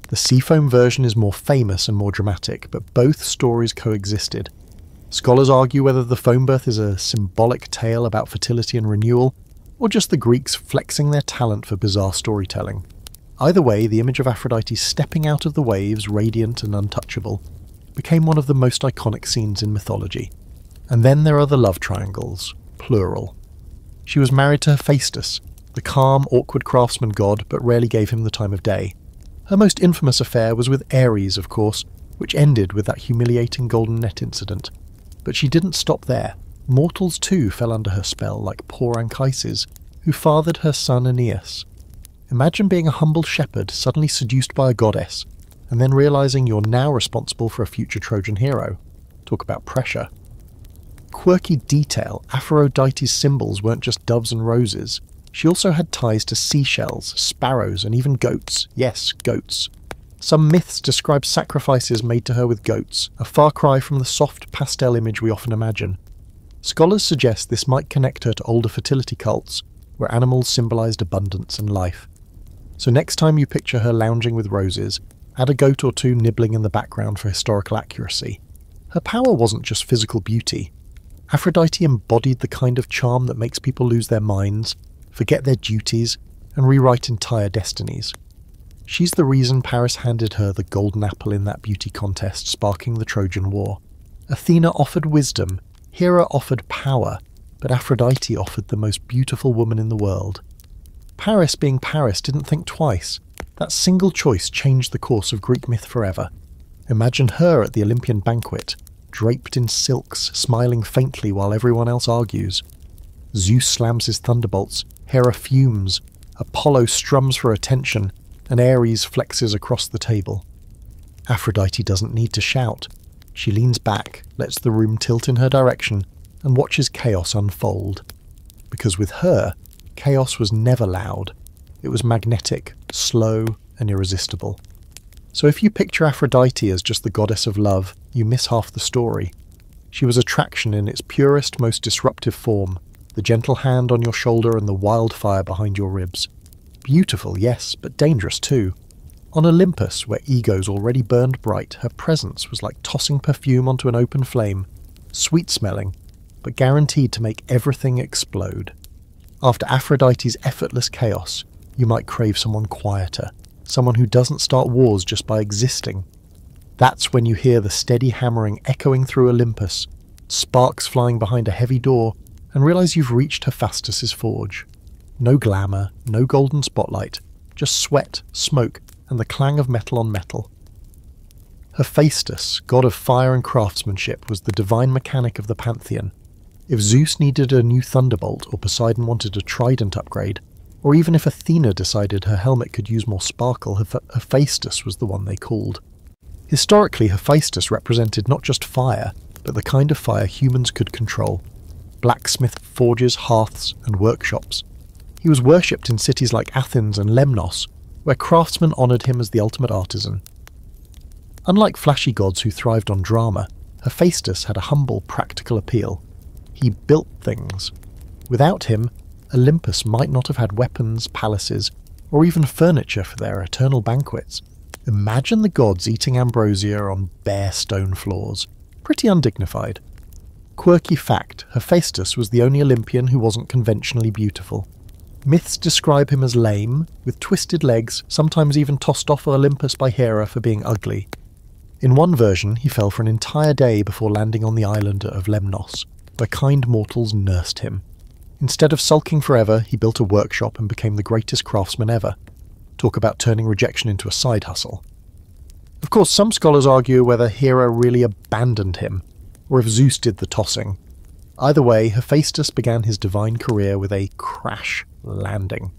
[SPEAKER 1] The sea foam version is more famous and more dramatic, but both stories coexisted. Scholars argue whether the foam birth is a symbolic tale about fertility and renewal, or just the Greeks flexing their talent for bizarre storytelling. Either way, the image of Aphrodite stepping out of the waves, radiant and untouchable, became one of the most iconic scenes in mythology. And then there are the love triangles, plural. She was married to Hephaestus, the calm, awkward craftsman god, but rarely gave him the time of day. Her most infamous affair was with Ares, of course, which ended with that humiliating golden net incident. But she didn't stop there. Mortals too fell under her spell, like poor Anchises, who fathered her son Aeneas. Imagine being a humble shepherd suddenly seduced by a goddess, and then realizing you're now responsible for a future Trojan hero. Talk about pressure. Quirky detail, Aphrodite's symbols weren't just doves and roses. She also had ties to seashells, sparrows, and even goats. Yes, goats. Some myths describe sacrifices made to her with goats, a far cry from the soft pastel image we often imagine. Scholars suggest this might connect her to older fertility cults, where animals symbolized abundance and life. So next time you picture her lounging with roses, add a goat or two nibbling in the background for historical accuracy. Her power wasn't just physical beauty. Aphrodite embodied the kind of charm that makes people lose their minds, forget their duties, and rewrite entire destinies. She's the reason Paris handed her the golden apple in that beauty contest sparking the Trojan War. Athena offered wisdom, Hera offered power, but Aphrodite offered the most beautiful woman in the world. Paris being Paris didn't think twice. That single choice changed the course of Greek myth forever. Imagine her at the Olympian banquet, draped in silks, smiling faintly while everyone else argues. Zeus slams his thunderbolts, Hera fumes, Apollo strums for attention, and Ares flexes across the table. Aphrodite doesn't need to shout. She leans back, lets the room tilt in her direction, and watches chaos unfold. Because with her, chaos was never loud. It was magnetic, slow, and irresistible. So if you picture Aphrodite as just the goddess of love, you miss half the story. She was attraction in its purest, most disruptive form, the gentle hand on your shoulder and the wildfire behind your ribs. Beautiful, yes, but dangerous too. On Olympus, where egos already burned bright, her presence was like tossing perfume onto an open flame, sweet-smelling, but guaranteed to make everything explode. After Aphrodite's effortless chaos, you might crave someone quieter, someone who doesn't start wars just by existing. That's when you hear the steady hammering echoing through Olympus, sparks flying behind a heavy door, and realise you've reached Hephaestus' forge. No glamour, no golden spotlight, just sweat, smoke, and the clang of metal on metal. Hephaestus, god of fire and craftsmanship, was the divine mechanic of the pantheon. If Zeus needed a new thunderbolt, or Poseidon wanted a trident upgrade, or even if Athena decided her helmet could use more sparkle, Hephaestus was the one they called. Historically, Hephaestus represented not just fire, but the kind of fire humans could control. Blacksmith forges, hearths, and workshops. He was worshipped in cities like Athens and Lemnos, where craftsmen honoured him as the ultimate artisan. Unlike flashy gods who thrived on drama, Hephaestus had a humble, practical appeal. He built things. Without him, Olympus might not have had weapons, palaces, or even furniture for their eternal banquets. Imagine the gods eating ambrosia on bare stone floors. Pretty undignified. Quirky fact, Hephaestus was the only Olympian who wasn't conventionally beautiful. Myths describe him as lame, with twisted legs, sometimes even tossed off Olympus by Hera for being ugly. In one version, he fell for an entire day before landing on the island of Lemnos, where kind mortals nursed him. Instead of sulking forever, he built a workshop and became the greatest craftsman ever. Talk about turning rejection into a side hustle. Of course, some scholars argue whether Hera really abandoned him, or if Zeus did the tossing. Either way, Hephaestus began his divine career with a crash landing.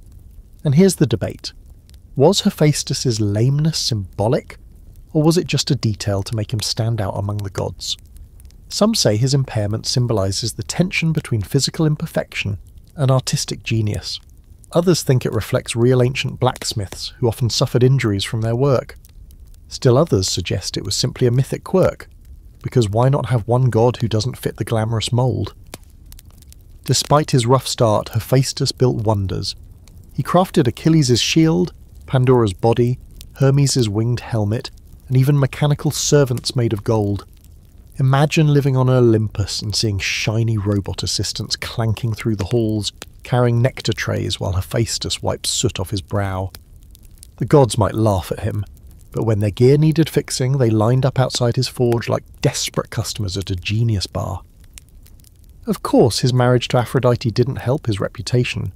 [SPEAKER 1] And here's the debate. Was Hephaestus' lameness symbolic, or was it just a detail to make him stand out among the gods? Some say his impairment symbolises the tension between physical imperfection and artistic genius. Others think it reflects real ancient blacksmiths who often suffered injuries from their work. Still others suggest it was simply a mythic quirk, because why not have one god who doesn't fit the glamorous mould? Despite his rough start, Hephaestus built wonders. He crafted Achilles' shield, Pandora's body, Hermes' winged helmet, and even mechanical servants made of gold. Imagine living on Olympus and seeing shiny robot assistants clanking through the halls, carrying nectar trays while Hephaestus wipes soot off his brow. The gods might laugh at him, but when their gear needed fixing, they lined up outside his forge like desperate customers at a genius bar. Of course, his marriage to Aphrodite didn't help his reputation.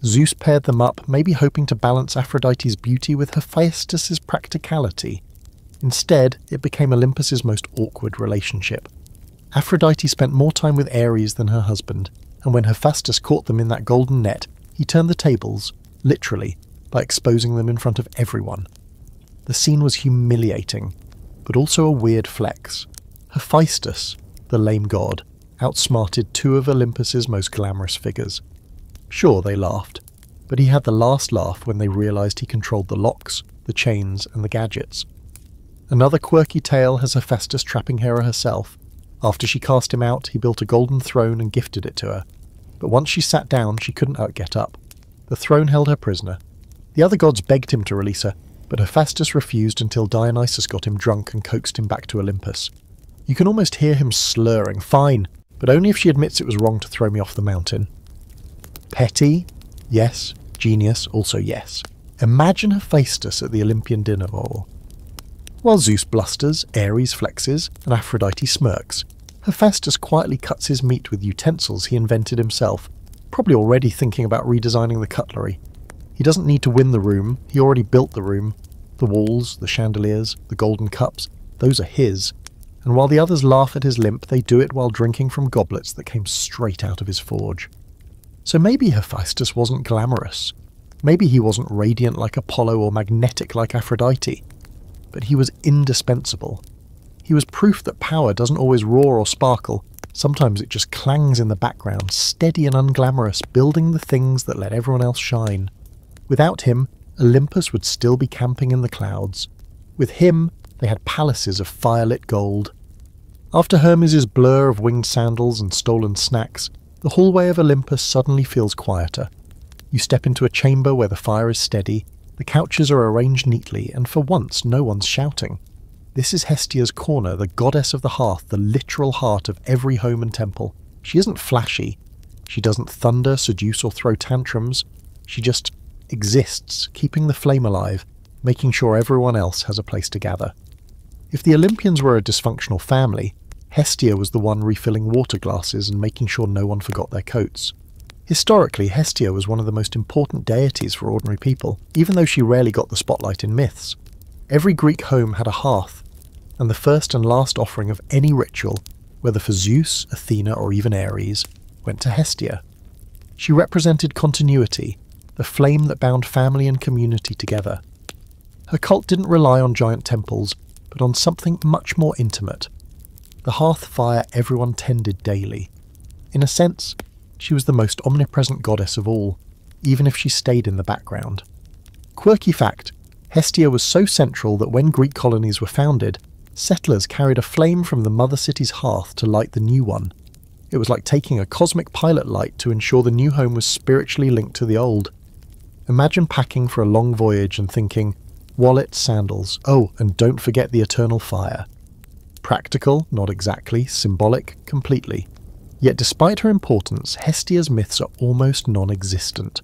[SPEAKER 1] Zeus paired them up, maybe hoping to balance Aphrodite's beauty with Hephaestus' practicality. Instead, it became Olympus's most awkward relationship. Aphrodite spent more time with Ares than her husband, and when Hephaestus caught them in that golden net, he turned the tables, literally, by exposing them in front of everyone. The scene was humiliating, but also a weird flex. Hephaestus, the lame god, outsmarted two of Olympus's most glamorous figures. Sure, they laughed, but he had the last laugh when they realised he controlled the locks, the chains, and the gadgets. Another quirky tale has Hephaestus trapping Hera herself. After she cast him out, he built a golden throne and gifted it to her. But once she sat down, she couldn't get up. The throne held her prisoner. The other gods begged him to release her, but Hephaestus refused until Dionysus got him drunk and coaxed him back to Olympus. You can almost hear him slurring, "Fine, but only if she admits it was wrong to throw me off the mountain." Petty? Yes. Genius? Also yes. Imagine Hephaestus at the Olympian dinner hall. While Zeus blusters, Ares flexes, and Aphrodite smirks, Hephaestus quietly cuts his meat with utensils he invented himself, probably already thinking about redesigning the cutlery. He doesn't need to win the room, he already built the room. The walls, the chandeliers, the golden cups, those are his. And while the others laugh at his limp, they do it while drinking from goblets that came straight out of his forge. So maybe Hephaestus wasn't glamorous. Maybe he wasn't radiant like Apollo or magnetic like Aphrodite. But he was indispensable. He was proof that power doesn't always roar or sparkle. Sometimes it just clangs in the background, steady and unglamorous, building the things that let everyone else shine. Without him, Olympus would still be camping in the clouds. With him, they had palaces of firelit gold. After Hermes' blur of winged sandals and stolen snacks, the hallway of Olympus suddenly feels quieter. You step into a chamber where the fire is steady, the couches are arranged neatly, and for once no one's shouting. This is Hestia's corner, the goddess of the hearth, the literal heart of every home and temple. She isn't flashy. She doesn't thunder, seduce, or throw tantrums. She just exists, keeping the flame alive, making sure everyone else has a place to gather. If the Olympians were a dysfunctional family, Hestia was the one refilling water glasses and making sure no one forgot their coats. Historically, Hestia was one of the most important deities for ordinary people, even though she rarely got the spotlight in myths. Every Greek home had a hearth, and the first and last offering of any ritual, whether for Zeus, Athena, or even Ares, went to Hestia. She represented continuity, the flame that bound family and community together. Her cult didn't rely on giant temples, but on something much more intimate. The hearth fire everyone tended daily. In a sense, she was the most omnipresent goddess of all, even if she stayed in the background. Quirky fact, Hestia was so central that when Greek colonies were founded, settlers carried a flame from the mother city's hearth to light the new one. It was like taking a cosmic pilot light to ensure the new home was spiritually linked to the old. Imagine packing for a long voyage and thinking, wallet, sandals, oh, and don't forget the eternal fire. Practical, not exactly, symbolic, completely. Yet despite her importance, Hestia's myths are almost non-existent.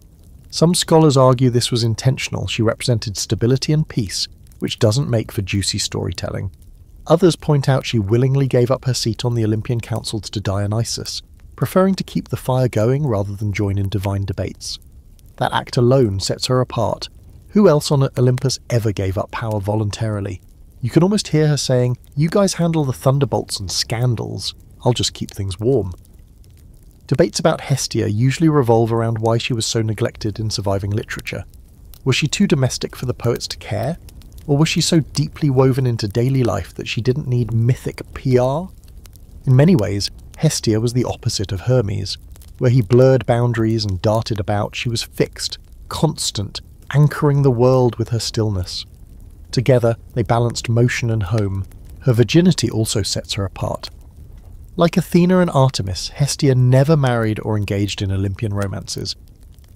[SPEAKER 1] Some scholars argue this was intentional. She represented stability and peace, which doesn't make for juicy storytelling. Others point out she willingly gave up her seat on the Olympian councils to Dionysus, preferring to keep the fire going rather than join in divine debates. That act alone sets her apart. Who else on Olympus ever gave up power voluntarily? You can almost hear her saying, "You guys handle the thunderbolts and scandals. I'll just keep things warm." Debates about Hestia usually revolve around why she was so neglected in surviving literature. Was she too domestic for the poets to care? Or was she so deeply woven into daily life that she didn't need mythic PR? In many ways, Hestia was the opposite of Hermes. Where he blurred boundaries and darted about, she was fixed, constant, anchoring the world with her stillness. Together, they balanced motion and home. Her virginity also sets her apart. Like Athena and Artemis, Hestia never married or engaged in Olympian romances.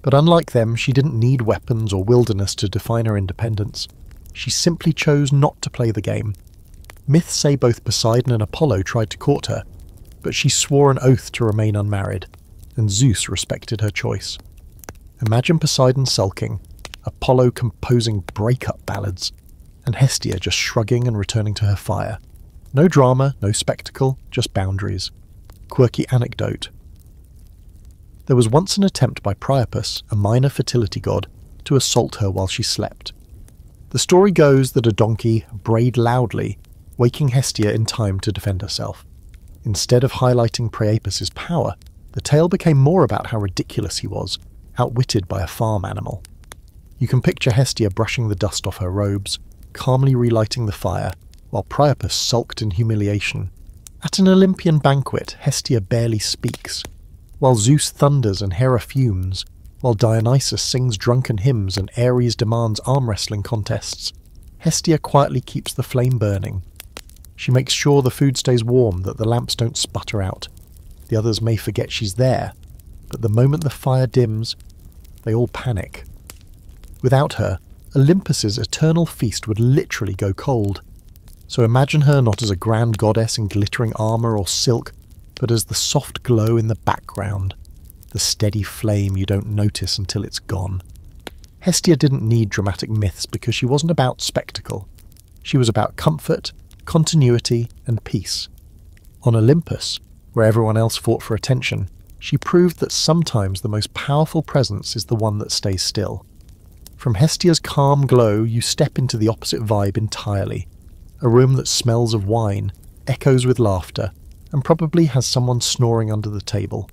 [SPEAKER 1] But unlike them, she didn't need weapons or wilderness to define her independence. She simply chose not to play the game. Myths say both Poseidon and Apollo tried to court her, but she swore an oath to remain unmarried, and Zeus respected her choice. Imagine Poseidon sulking, Apollo composing breakup ballads, and Hestia just shrugging and returning to her fire. No drama, no spectacle, just boundaries. Quirky anecdote. There was once an attempt by Priapus, a minor fertility god, to assault her while she slept. The story goes that a donkey brayed loudly, waking Hestia in time to defend herself. Instead of highlighting Priapus's power, the tale became more about how ridiculous he was, outwitted by a farm animal. You can picture Hestia brushing the dust off her robes, calmly relighting the fire, while Priapus sulked in humiliation. At an Olympian banquet, Hestia barely speaks. While Zeus thunders and Hera fumes, while Dionysus sings drunken hymns and Ares demands arm wrestling contests, Hestia quietly keeps the flame burning. She makes sure the food stays warm, that the lamps don't sputter out. The others may forget she's there, but the moment the fire dims, they all panic. Without her, Olympus's eternal feast would literally go cold. So imagine her not as a grand goddess in glittering armour or silk, but as the soft glow in the background, the steady flame you don't notice until it's gone. Hestia didn't need dramatic myths because she wasn't about spectacle. She was about comfort, continuity, and peace. On Olympus, where everyone else fought for attention, she proved that sometimes the most powerful presence is the one that stays still. From Hestia's calm glow, you step into the opposite vibe entirely. A room that smells of wine, echoes with laughter, and probably has someone snoring under the table.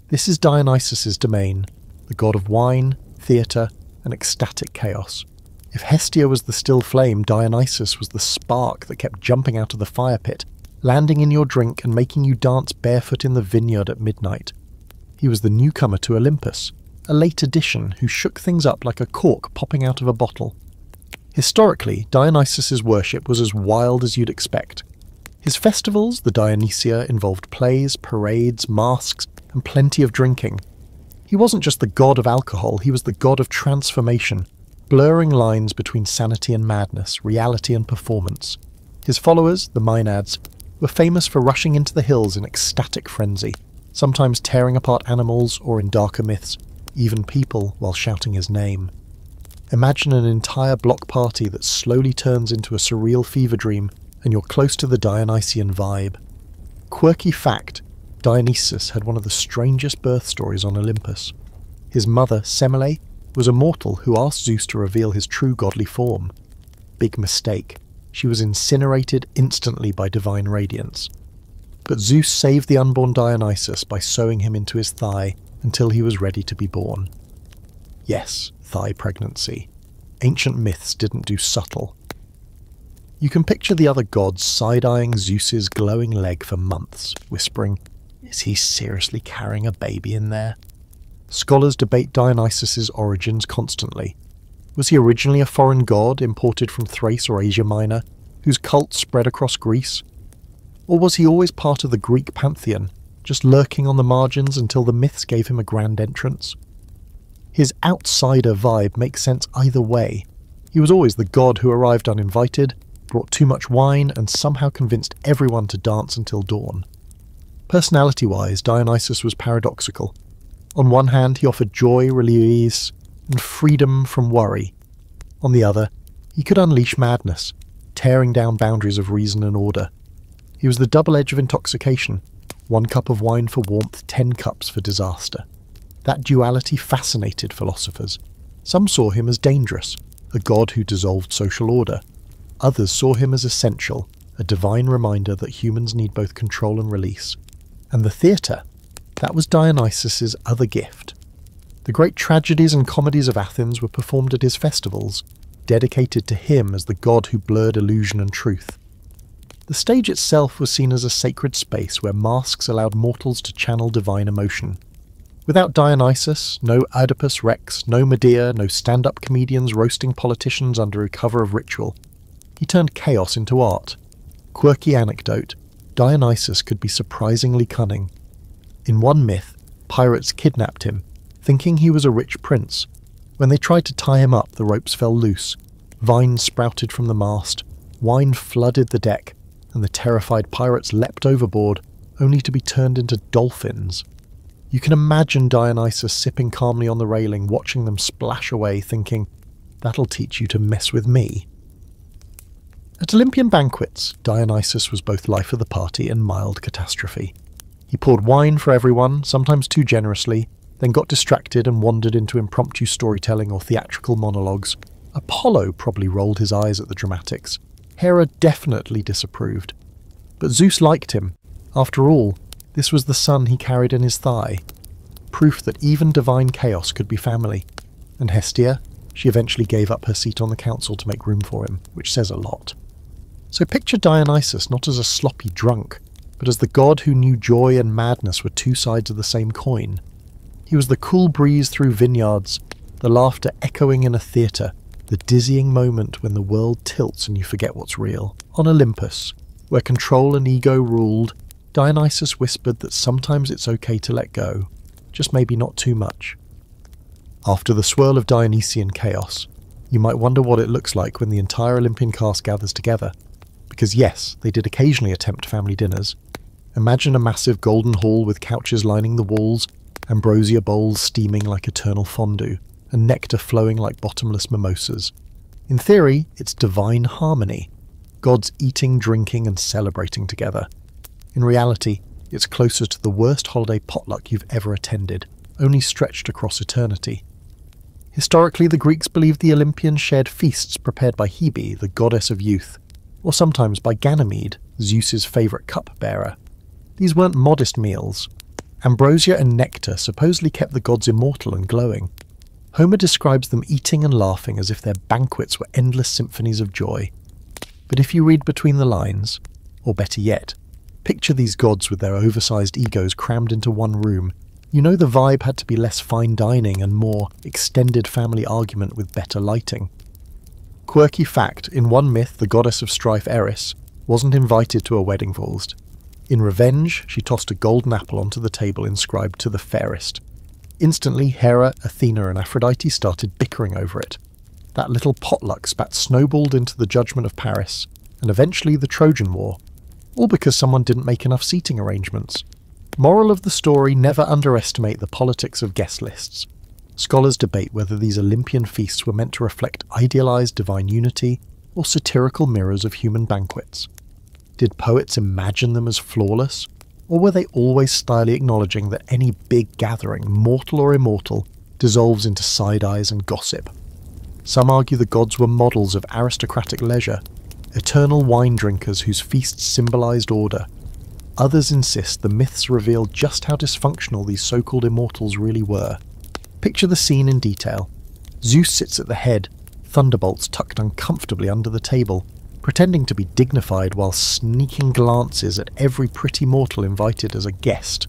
[SPEAKER 1] This is Dionysus's domain, the god of wine, theatre, and ecstatic chaos. If Hestia was the still flame, Dionysus was the spark that kept jumping out of the fire pit, landing in your drink and making you dance barefoot in the vineyard at midnight. He was the newcomer to Olympus, a late addition who shook things up like a cork popping out of a bottle. Historically, Dionysus's worship was as wild as you'd expect. His festivals, the Dionysia, involved plays, parades, masks, and plenty of drinking. He wasn't just the god of alcohol, he was the god of transformation, blurring lines between sanity and madness, reality and performance. His followers, the Maenads, were famous for rushing into the hills in ecstatic frenzy, sometimes tearing apart animals or, in darker myths, even people while shouting his name. Imagine an entire block party that slowly turns into a surreal fever dream and you're close to the Dionysian vibe. Quirky fact, Dionysus had one of the strangest birth stories on Olympus. His mother, Semele, was a mortal who asked Zeus to reveal his true godly form. Big mistake. She was incinerated instantly by divine radiance. But Zeus saved the unborn Dionysus by sewing him into his thigh until he was ready to be born. Yes, thigh pregnancy. Ancient myths didn't do subtle. You can picture the other gods side-eyeing Zeus's glowing leg for months, whispering, "Is he seriously carrying a baby in there?" Scholars debate Dionysus's origins constantly. Was he originally a foreign god imported from Thrace or Asia Minor, whose cult spread across Greece? Or was he always part of the Greek pantheon, just lurking on the margins until the myths gave him a grand entrance? His outsider vibe makes sense either way. He was always the god who arrived uninvited, brought too much wine, and somehow convinced everyone to dance until dawn. Personality-wise, Dionysus was paradoxical. On one hand, he offered joy, release, and freedom from worry. On the other, he could unleash madness, tearing down boundaries of reason and order. He was the double edge of intoxication, 1 cup of wine for warmth, 10 cups for disaster. That duality fascinated philosophers. Some saw him as dangerous, a god who dissolved social order. Others saw him as essential, a divine reminder that humans need both control and release. And the theatre, that was Dionysus's other gift. The great tragedies and comedies of Athens were performed at his festivals, dedicated to him as the god who blurred illusion and truth. The stage itself was seen as a sacred space where masks allowed mortals to channel divine emotion. Without Dionysus, no Oedipus Rex, no Medea, no stand-up comedians roasting politicians under a cover of ritual. He turned chaos into art. Quirky anecdote, Dionysus could be surprisingly cunning. In one myth, pirates kidnapped him, thinking he was a rich prince. When they tried to tie him up, the ropes fell loose. Vines sprouted from the mast, wine flooded the deck, and the terrified pirates leapt overboard, only to be turned into dolphins. You can imagine Dionysus sipping calmly on the railing, watching them splash away, thinking, "That'll teach you to mess with me." At Olympian banquets, Dionysus was both life of the party and mild catastrophe. He poured wine for everyone, sometimes too generously, then got distracted and wandered into impromptu storytelling or theatrical monologues. Apollo probably rolled his eyes at the dramatics. Hera definitely disapproved. But Zeus liked him. After all, this was the son he carried in his thigh. Proof that even divine chaos could be family. And Hestia, she eventually gave up her seat on the council to make room for him, which says a lot. So picture Dionysus not as a sloppy drunk, but as the god who knew joy and madness were two sides of the same coin. He was the cool breeze through vineyards, the laughter echoing in a theatre, the dizzying moment when the world tilts and you forget what's real. On Olympus, where control and ego ruled, Dionysus whispered that sometimes it's okay to let go, just maybe not too much. After the swirl of Dionysian chaos, you might wonder what it looks like when the entire Olympian cast gathers together. Because yes, they did occasionally attempt family dinners. Imagine a massive golden hall with couches lining the walls, ambrosia bowls steaming like eternal fondue, and nectar flowing like bottomless mimosas. In theory, it's divine harmony, gods eating, drinking, and celebrating together. In reality, it's closer to the worst holiday potluck you've ever attended, only stretched across eternity. Historically, the Greeks believed the Olympians shared feasts prepared by Hebe, the goddess of youth, or sometimes by Ganymede, Zeus's favourite cupbearer. These weren't modest meals. Ambrosia and nectar supposedly kept the gods immortal and glowing. Homer describes them eating and laughing as if their banquets were endless symphonies of joy. But if you read between the lines, or better yet, picture these gods with their oversized egos crammed into one room, you know the vibe had to be less fine dining and more extended family argument with better lighting. Quirky fact, in one myth the goddess of strife Eris wasn't invited to a wedding feast. In revenge, she tossed a golden apple onto the table inscribed "to the fairest." Instantly, Hera, Athena and Aphrodite started bickering over it. That little potluck spat snowballed into the judgment of Paris, and eventually the Trojan War, all because someone didn't make enough seating arrangements. Moral of the story, never underestimate the politics of guest lists. Scholars debate whether these Olympian feasts were meant to reflect idealized divine unity or satirical mirrors of human banquets. Did poets imagine them as flawless, or were they always slyly acknowledging that any big gathering, mortal or immortal, dissolves into side-eyes and gossip? Some argue the gods were models of aristocratic leisure, eternal wine drinkers whose feasts symbolized order. Others insist the myths reveal just how dysfunctional these so-called immortals really were. Picture the scene in detail. Zeus sits at the head, thunderbolts tucked uncomfortably under the table, pretending to be dignified while sneaking glances at every pretty mortal invited as a guest.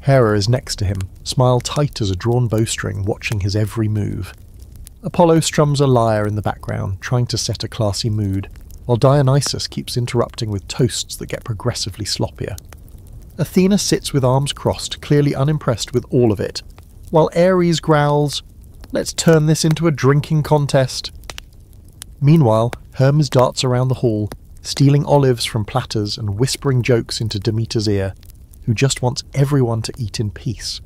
[SPEAKER 1] Hera is next to him, smile tight as a drawn bowstring, watching his every move. Apollo strums a lyre in the background, trying to set a classy mood, while Dionysus keeps interrupting with toasts that get progressively sloppier. Athena sits with arms crossed, clearly unimpressed with all of it, while Ares growls, "Let's turn this into a drinking contest." Meanwhile, Hermes darts around the hall, stealing olives from platters and whispering jokes into Demeter's ear, who just wants everyone to eat in peace.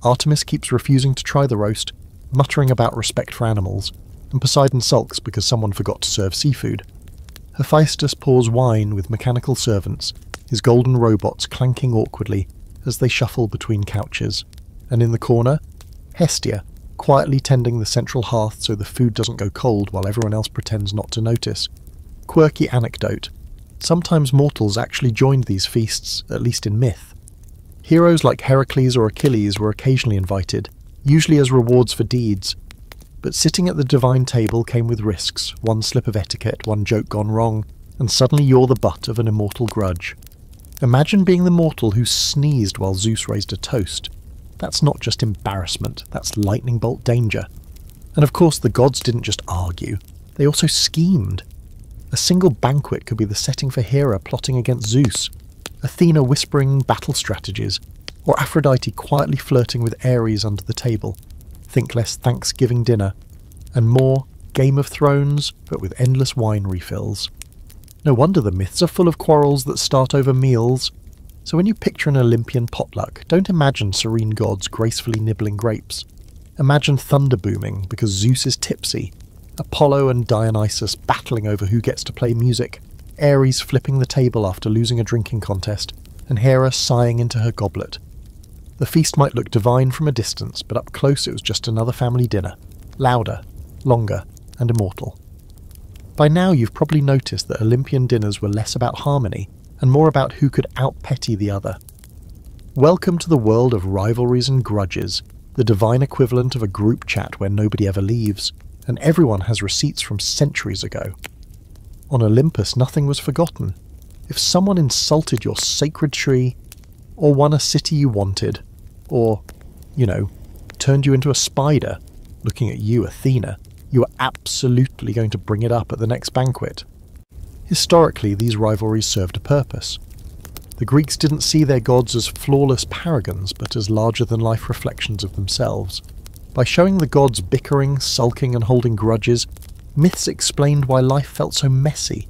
[SPEAKER 1] Artemis keeps refusing to try the roast, muttering about respect for animals, and Poseidon sulks because someone forgot to serve seafood. Hephaestus pours wine with mechanical servants, his golden robots clanking awkwardly as they shuffle between couches, and in the corner, Hestia, quietly tending the central hearth so the food doesn't go cold while everyone else pretends not to notice. Quirky anecdote. Sometimes mortals actually joined these feasts, at least in myth. Heroes like Heracles or Achilles were occasionally invited, usually as rewards for deeds. But sitting at the divine table came with risks, one slip of etiquette, one joke gone wrong, and suddenly you're the butt of an immortal grudge. Imagine being the mortal who sneezed while Zeus raised a toast. That's not just embarrassment, that's lightning bolt danger. And of course the gods didn't just argue, they also schemed. A single banquet could be the setting for Hera plotting against Zeus, Athena whispering battle strategies, or Aphrodite quietly flirting with Ares under the table. Think less Thanksgiving dinner, and more Game of Thrones, but with endless wine refills. No wonder the myths are full of quarrels that start over meals. So when you picture an Olympian potluck, don't imagine serene gods gracefully nibbling grapes. Imagine thunder booming because Zeus is tipsy, Apollo and Dionysus battling over who gets to play music, Ares flipping the table after losing a drinking contest, and Hera sighing into her goblet. The feast might look divine from a distance, but up close it was just another family dinner, louder, longer, and immortal. By now you've probably noticed that Olympian dinners were less about harmony, and more about who could out-petty the other. Welcome to the world of rivalries and grudges, the divine equivalent of a group chat where nobody ever leaves, and everyone has receipts from centuries ago. On Olympus nothing was forgotten. If someone insulted your sacred tree, or won a city you wanted, or, turned you into a spider, looking at you, Athena, you were absolutely going to bring it up at the next banquet. Historically, these rivalries served a purpose. The Greeks didn't see their gods as flawless paragons, but as larger-than-life reflections of themselves. By showing the gods bickering, sulking, and holding grudges, myths explained why life felt so messy.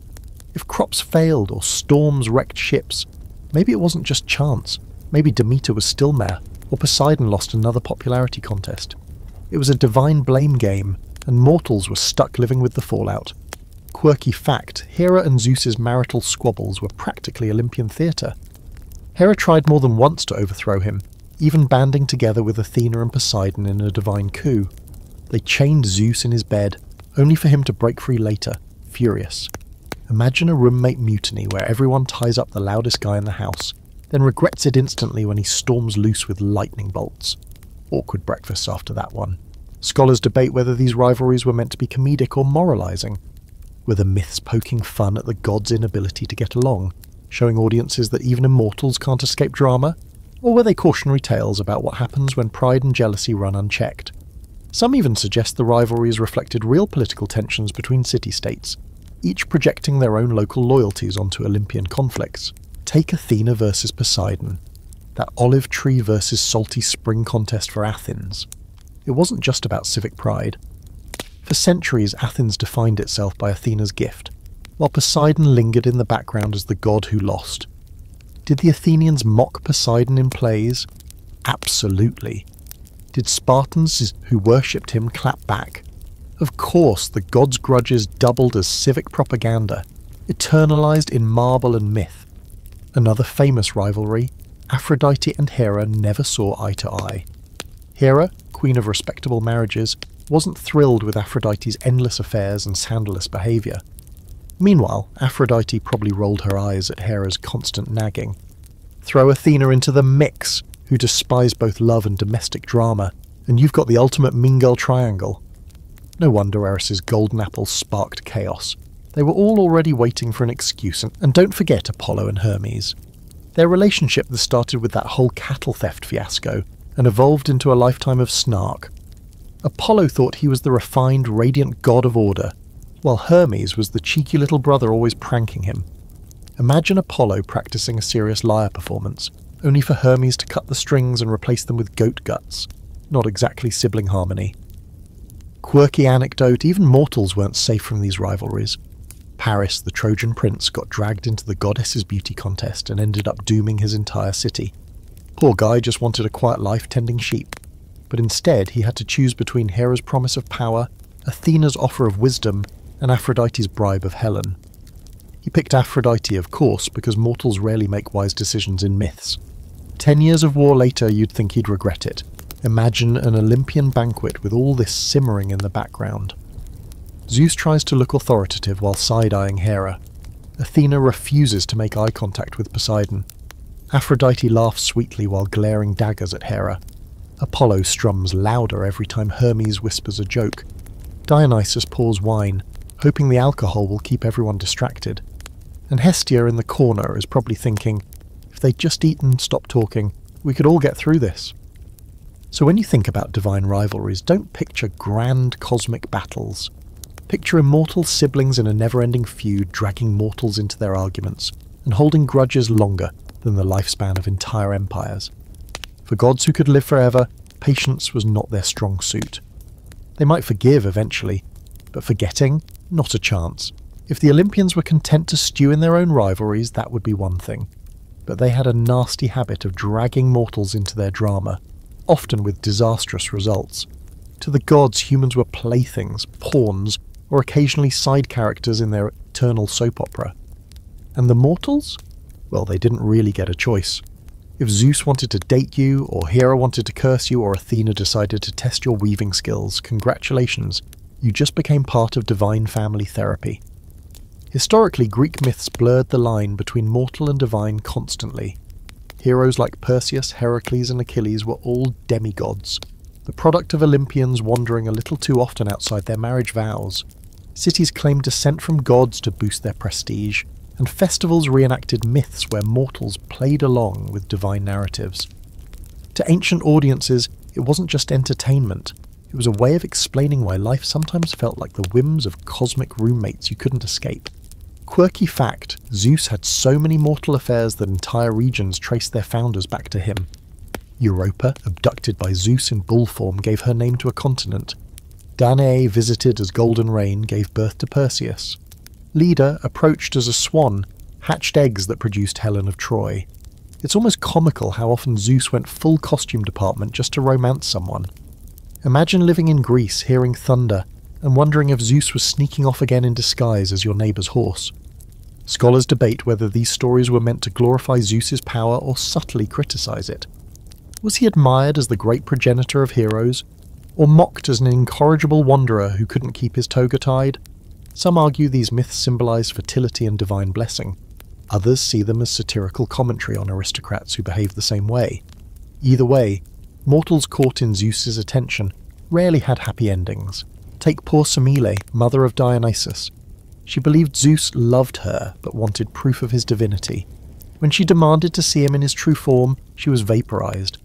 [SPEAKER 1] If crops failed or storms wrecked ships, maybe it wasn't just chance. Maybe Demeter was still mayor, or Poseidon lost another popularity contest. It was a divine blame game, and mortals were stuck living with the fallout. Quirky fact, Hera and Zeus's marital squabbles were practically Olympian theatre. Hera tried more than once to overthrow him, even banding together with Athena and Poseidon in a divine coup. They chained Zeus in his bed, only for him to break free later, furious. Imagine a roommate mutiny where everyone ties up the loudest guy in the house, then regrets it instantly when he storms loose with lightning bolts. Awkward breakfasts after that one. Scholars debate whether these rivalries were meant to be comedic or moralising. Were the myths poking fun at the gods' inability to get along, showing audiences that even immortals can't escape drama? Or were they cautionary tales about what happens when pride and jealousy run unchecked? Some even suggest the rivalries reflected real political tensions between city-states, each projecting their own local loyalties onto Olympian conflicts. Take Athena versus Poseidon, that olive tree versus salty spring contest for Athens. It wasn't just about civic pride. For centuries, Athens defined itself by Athena's gift, while Poseidon lingered in the background as the god who lost. Did the Athenians mock Poseidon in plays? Absolutely. Did Spartans who worshipped him clap back? Of course, the god's grudges doubled as civic propaganda, eternalized in marble and myth. Another famous rivalry, Aphrodite and Hera never saw eye to eye. Hera, queen of respectable marriages, wasn't thrilled with Aphrodite's endless affairs and scandalous behaviour. Meanwhile, Aphrodite probably rolled her eyes at Hera's constant nagging. Throw Athena into the mix, who despised both love and domestic drama, and you've got the ultimate mean girl triangle. No wonder Eris's golden apple sparked chaos. They were all already waiting for an excuse, and don't forget Apollo and Hermes. Their relationship that started with that whole cattle theft fiasco and evolved into a lifetime of snark. Apollo thought he was the refined, radiant god of order, while Hermes was the cheeky little brother always pranking him. Imagine Apollo practicing a serious lyre performance, only for Hermes to cut the strings and replace them with goat guts. Not exactly sibling harmony. Quirky anecdote, even mortals weren't safe from these rivalries. Paris, the Trojan prince, got dragged into the goddess's beauty contest and ended up dooming his entire city. Poor guy just wanted a quiet life tending sheep, but instead he had to choose between Hera's promise of power, Athena's offer of wisdom, and Aphrodite's bribe of Helen. He picked Aphrodite, of course, because mortals rarely make wise decisions in myths. 10 years of war later, you'd think he'd regret it. Imagine an Olympian banquet with all this simmering in the background. Zeus tries to look authoritative while side-eyeing Hera. Athena refuses to make eye contact with Poseidon. Aphrodite laughs sweetly while glaring daggers at Hera. Apollo strums louder every time Hermes whispers a joke. Dionysus pours wine, hoping the alcohol will keep everyone distracted. And Hestia in the corner is probably thinking, if they'd just eaten and stopped talking, we could all get through this. So when you think about divine rivalries, don't picture grand cosmic battles. Picture immortal siblings in a never-ending feud dragging mortals into their arguments, and holding grudges longer than the lifespan of entire empires. For gods who could live forever, patience was not their strong suit. They might forgive eventually, but forgetting? Not a chance. If the Olympians were content to stew in their own rivalries, that would be one thing. But they had a nasty habit of dragging mortals into their drama, often with disastrous results. To the gods, humans were playthings, pawns, or occasionally side characters in their eternal soap opera. And the mortals? Well, they didn't really get a choice. If Zeus wanted to date you, or Hera wanted to curse you, or Athena decided to test your weaving skills, congratulations, you just became part of divine family therapy. Historically, Greek myths blurred the line between mortal and divine constantly. Heroes like Perseus, Heracles and Achilles were all demigods, the product of Olympians wandering a little too often outside their marriage vows. Cities claimed descent from gods to boost their prestige, and festivals reenacted myths where mortals played along with divine narratives. To ancient audiences, it wasn't just entertainment, it was a way of explaining why life sometimes felt like the whims of cosmic roommates you couldn't escape. Quirky fact, Zeus had so many mortal affairs that entire regions traced their founders back to him. Europa, abducted by Zeus in bull form, gave her name to a continent. Danae, visited as Golden Rain, gave birth to Perseus. Leda, approached as a swan, hatched eggs that produced Helen of Troy. It's almost comical how often Zeus went full costume department just to romance someone. Imagine living in Greece, hearing thunder, and wondering if Zeus was sneaking off again in disguise as your neighbour's horse. Scholars debate whether these stories were meant to glorify Zeus's power or subtly criticise it. Was he admired as the great progenitor of heroes, or mocked as an incorrigible wanderer who couldn't keep his toga tied? Some argue these myths symbolise fertility and divine blessing. Others see them as satirical commentary on aristocrats who behave the same way. Either way, mortals caught in Zeus's attention rarely had happy endings. Take poor Semele, mother of Dionysus. She believed Zeus loved her, but wanted proof of his divinity. When she demanded to see him in his true form, she was vaporized.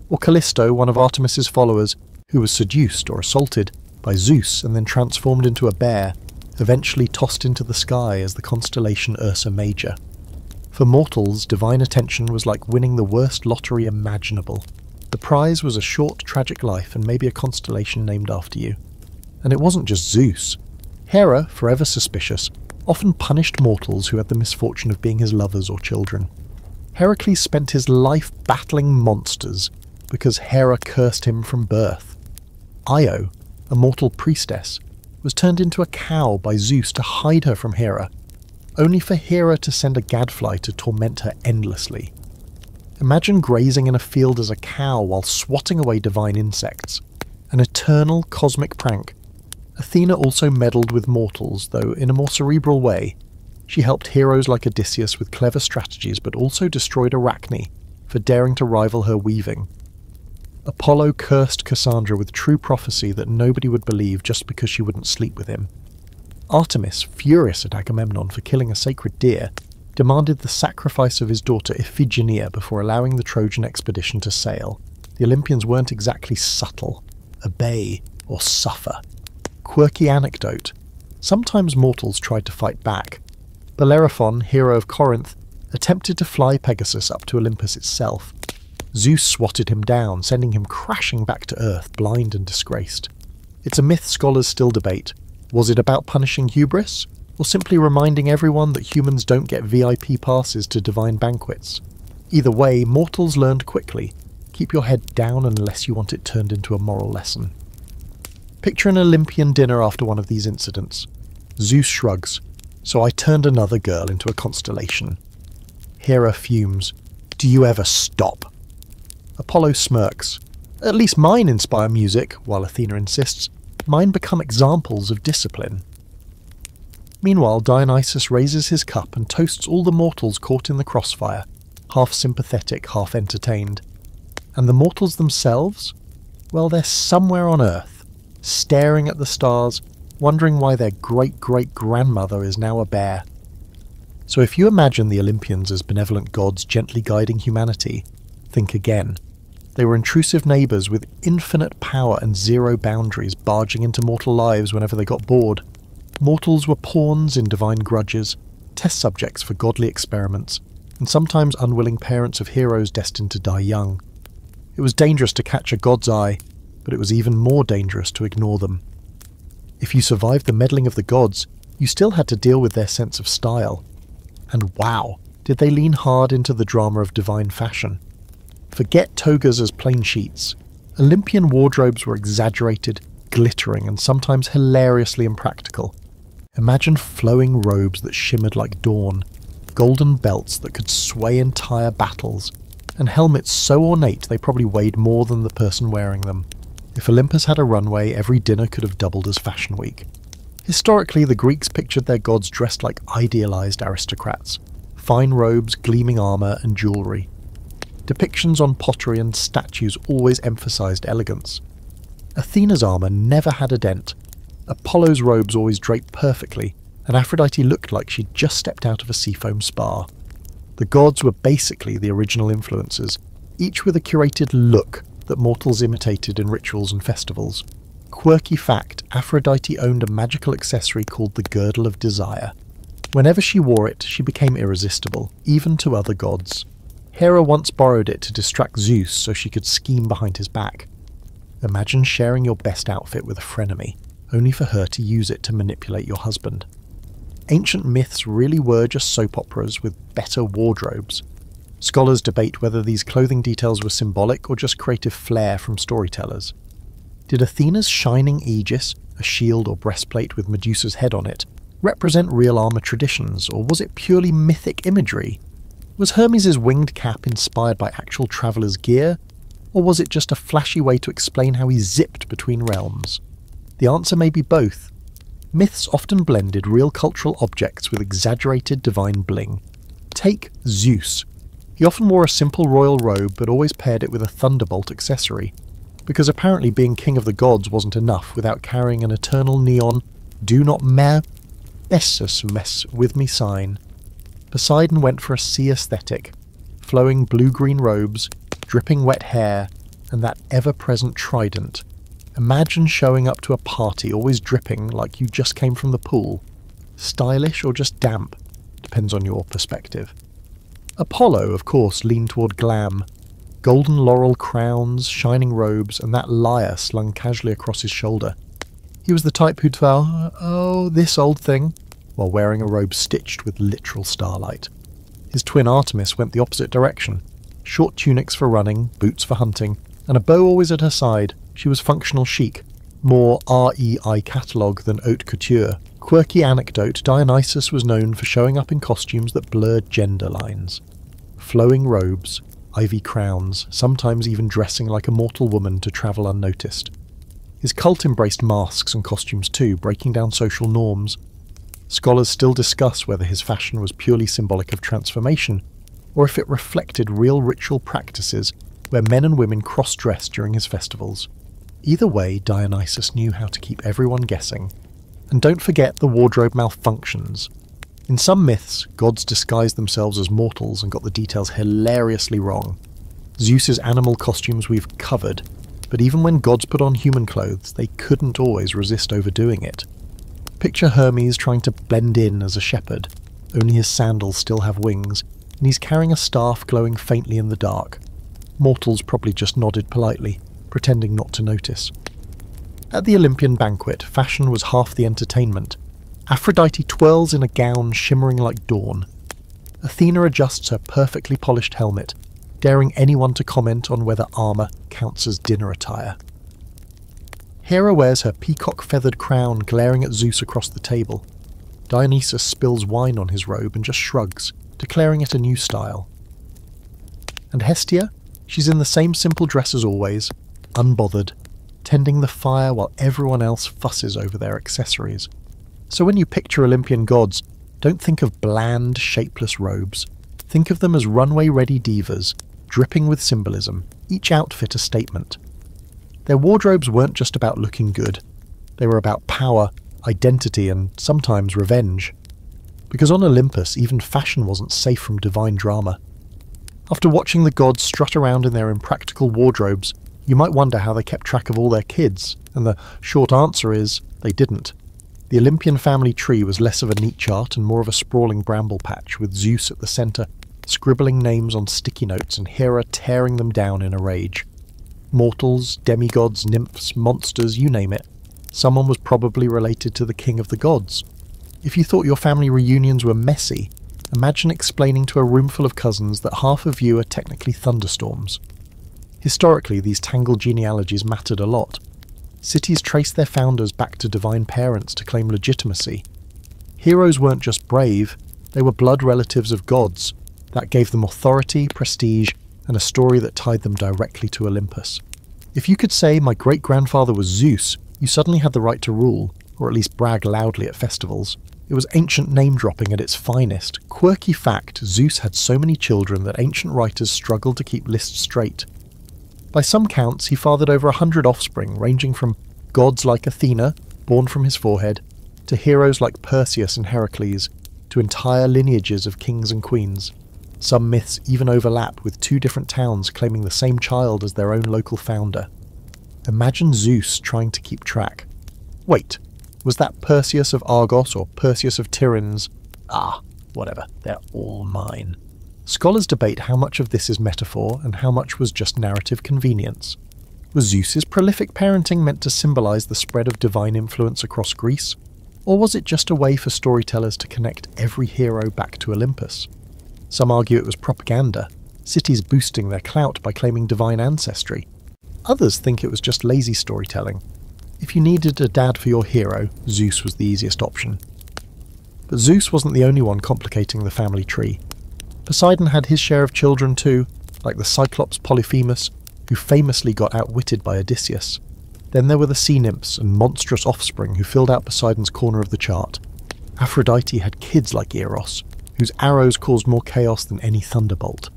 [SPEAKER 1] Or Callisto, one of Artemis's followers, who was seduced or assaulted by Zeus and then transformed into a bear, eventually tossed into the sky as the constellation Ursa Major. For mortals, divine attention was like winning the worst lottery imaginable. The prize was a short, tragic life and maybe a constellation named after you. And it wasn't just Zeus. Hera, forever suspicious, often punished mortals who had the misfortune of being his lovers or children. Heracles spent his life battling monsters, because Hera cursed him from birth. Io, a mortal priestess, was turned into a cow by Zeus to hide her from Hera, only for Hera to send a gadfly to torment her endlessly. Imagine grazing in a field as a cow while swatting away divine insects. An eternal cosmic prank. Athena also meddled with mortals, though in a more cerebral way. She helped heroes like Odysseus with clever strategies, but also destroyed Arachne for daring to rival her weaving. Apollo cursed Cassandra with true prophecy that nobody would believe just because she wouldn't sleep with him. Artemis, furious at Agamemnon for killing a sacred deer, demanded the sacrifice of his daughter Iphigenia before allowing the Trojan expedition to sail. The Olympians weren't exactly subtle. Obey or suffer. Quirky anecdote. Sometimes mortals tried to fight back. Bellerophon, hero of Corinth, attempted to fly Pegasus up to Olympus itself. Zeus swatted him down, sending him crashing back to Earth, blind and disgraced. It's a myth scholars still debate. Was it about punishing hubris, or simply reminding everyone that humans don't get VIP passes to divine banquets? Either way, mortals learned quickly. Keep your head down unless you want it turned into a moral lesson. Picture an Olympian dinner after one of these incidents. Zeus shrugs. So I turned another girl into a constellation. Hera fumes. Do you ever stop? Apollo smirks. At least mine inspire music, while Athena insists. Mine become examples of discipline. Meanwhile, Dionysus raises his cup and toasts all the mortals caught in the crossfire, half sympathetic, half entertained. And the mortals themselves? Well, they're somewhere on Earth, staring at the stars, wondering why their great-great-grandmother is now a bear. So if you imagine the Olympians as benevolent gods gently guiding humanity, think again. They were intrusive neighbours with infinite power and zero boundaries, barging into mortal lives whenever they got bored. Mortals were pawns in divine grudges, test subjects for godly experiments, and sometimes unwilling parents of heroes destined to die young. It was dangerous to catch a god's eye, but it was even more dangerous to ignore them. If you survived the meddling of the gods, you still had to deal with their sense of style. And wow, did they lean hard into the drama of divine fashion. Forget togas as plain sheets. Olympian wardrobes were exaggerated, glittering, and sometimes hilariously impractical. Imagine flowing robes that shimmered like dawn, golden belts that could sway entire battles, and helmets so ornate they probably weighed more than the person wearing them. If Olympus had a runway, every dinner could have doubled as Fashion Week. Historically, the Greeks pictured their gods dressed like idealized aristocrats. Fine robes, gleaming armor, and jewelry. Depictions on pottery and statues always emphasized elegance. Athena's armor never had a dent. Apollo's robes always draped perfectly, and Aphrodite looked like she'd just stepped out of a seafoam spa. The gods were basically the original influencers, each with a curated look that mortals imitated in rituals and festivals. Quirky fact, Aphrodite owned a magical accessory called the Girdle of Desire. Whenever she wore it, she became irresistible, even to other gods. Hera once borrowed it to distract Zeus so she could scheme behind his back. Imagine sharing your best outfit with a frenemy, only for her to use it to manipulate your husband. Ancient myths really were just soap operas with better wardrobes. Scholars debate whether these clothing details were symbolic or just creative flair from storytellers. Did Athena's shining aegis, a shield or breastplate with Medusa's head on it, represent real armour traditions, or was it purely mythic imagery? Was Hermes' winged cap inspired by actual travellers' gear, or was it just a flashy way to explain how he zipped between realms? The answer may be both. Myths often blended real cultural objects with exaggerated divine bling. Take Zeus. He often wore a simple royal robe but always paired it with a thunderbolt accessory, because apparently being king of the gods wasn't enough without carrying an eternal neon "Do not mess with me" sign. Poseidon went for a sea aesthetic, flowing blue-green robes, dripping wet hair, and that ever-present trident. Imagine showing up to a party always dripping like you just came from the pool. Stylish or just damp, depends on your perspective. Apollo, of course, leaned toward glam. Golden laurel crowns, shining robes, and that lyre slung casually across his shoulder. He was the type who'd vow, "Oh, this old thing," while wearing a robe stitched with literal starlight. His twin Artemis went the opposite direction. Short tunics for running, boots for hunting, And a beau always at her side, she was functional chic, more REI catalogue than haute couture. Quirky anecdote, Dionysus was known for showing up in costumes that blurred gender lines. Flowing robes, ivy crowns, sometimes even dressing like a mortal woman to travel unnoticed. His cult embraced masks and costumes too, breaking down social norms. Scholars still discuss whether his fashion was purely symbolic of transformation, or if it reflected real ritual practices where men and women cross-dressed during his festivals. Either way, Dionysus knew how to keep everyone guessing. And don't forget the wardrobe malfunctions. In some myths, gods disguised themselves as mortals and got the details hilariously wrong. Zeus's animal costumes we've covered, but even when gods put on human clothes, they couldn't always resist overdoing it. Picture Hermes trying to blend in as a shepherd, only his sandals still have wings, and he's carrying a staff glowing faintly in the dark. Mortals probably just nodded politely, pretending not to notice. At the Olympian banquet, fashion was half the entertainment. Aphrodite twirls in a gown shimmering like dawn. Athena adjusts her perfectly polished helmet, daring anyone to comment on whether armour counts as dinner attire. Hera wears her peacock-feathered crown glaring at Zeus across the table. Dionysus spills wine on his robe and just shrugs, declaring it a new style. And Hestia? She's in the same simple dress as always, unbothered, tending the fire while everyone else fusses over their accessories. So when you picture Olympian gods, don't think of bland, shapeless robes. Think of them as runway-ready divas, dripping with symbolism, each outfit a statement. Their wardrobes weren't just about looking good. They were about power, identity, and sometimes revenge. Because on Olympus, even fashion wasn't safe from divine drama. After watching the gods strut around in their impractical wardrobes, you might wonder how they kept track of all their kids, and the short answer is, they didn't. The Olympian family tree was less of a neat chart and more of a sprawling bramble patch, with Zeus at the centre, scribbling names on sticky notes and Hera tearing them down in a rage. Mortals, demigods, nymphs, monsters, you name it. Someone was probably related to the king of the gods. If you thought your family reunions were messy, imagine explaining to a room full of cousins that half of you are technically thunderstorms. Historically, these tangled genealogies mattered a lot. Cities traced their founders back to divine parents to claim legitimacy. Heroes weren't just brave, they were blood relatives of gods. That gave them authority, prestige, and a story that tied them directly to Olympus. If you could say, my great-grandfather was Zeus, you suddenly had the right to rule, or at least brag loudly at festivals. It was ancient name-dropping at its finest. Quirky fact, Zeus had so many children that ancient writers struggled to keep lists straight. By some counts, he fathered over 100 offspring, ranging from gods like Athena, born from his forehead, to heroes like Perseus and Heracles, to entire lineages of kings and queens. Some myths even overlap, with two different towns claiming the same child as their own local founder. Imagine Zeus trying to keep track. Wait, was that Perseus of Argos or Perseus of Tiryns? Ah, whatever, they're all mine. Scholars debate how much of this is metaphor and how much was just narrative convenience. Was Zeus's prolific parenting meant to symbolise the spread of divine influence across Greece? Or was it just a way for storytellers to connect every hero back to Olympus? Some argue it was propaganda, cities boosting their clout by claiming divine ancestry. Others think it was just lazy storytelling. If you needed a dad for your hero, Zeus was the easiest option. But Zeus wasn't the only one complicating the family tree. Poseidon had his share of children too, like the Cyclops Polyphemus, who famously got outwitted by Odysseus. Then there were the sea nymphs and monstrous offspring who filled out Poseidon's corner of the chart. Aphrodite had kids like Eros, whose arrows caused more chaos than any thunderbolt.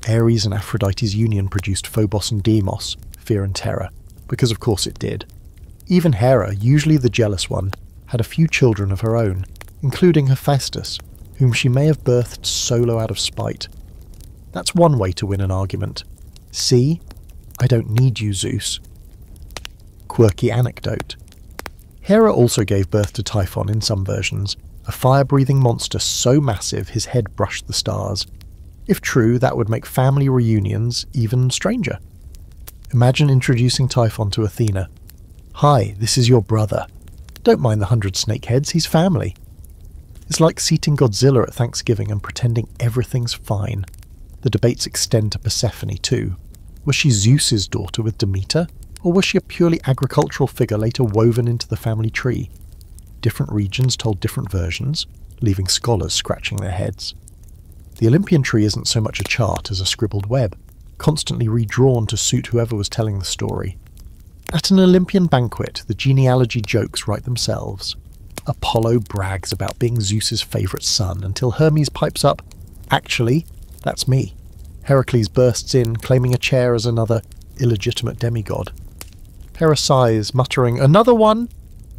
[SPEAKER 1] Ares and Aphrodite's union produced Phobos and Deimos, fear and terror, because of course it did. Even Hera, usually the jealous one, had a few children of her own, including Hephaestus, whom she may have birthed solo out of spite. That's one way to win an argument. See? I don't need you, Zeus. Quirky anecdote. Hera also gave birth to Typhon in some versions, a fire-breathing monster so massive his head brushed the stars. If true, that would make family reunions even stranger. Imagine introducing Typhon to Athena. Hi, this is your brother. Don't mind the 100 snakeheads, he's family. It's like seating Godzilla at Thanksgiving and pretending everything's fine. The debates extend to Persephone too. Was she Zeus's daughter with Demeter, or was she a purely agricultural figure later woven into the family tree? Different regions told different versions, leaving scholars scratching their heads. The Olympian tree isn't so much a chart as a scribbled web, constantly redrawn to suit whoever was telling the story. At an Olympian banquet, the genealogy jokes write themselves. Apollo brags about being Zeus's favourite son until Hermes pipes up, "Actually, that's me." Heracles bursts in, claiming a chair as another illegitimate demigod. Hera sighs, muttering, "Another one?"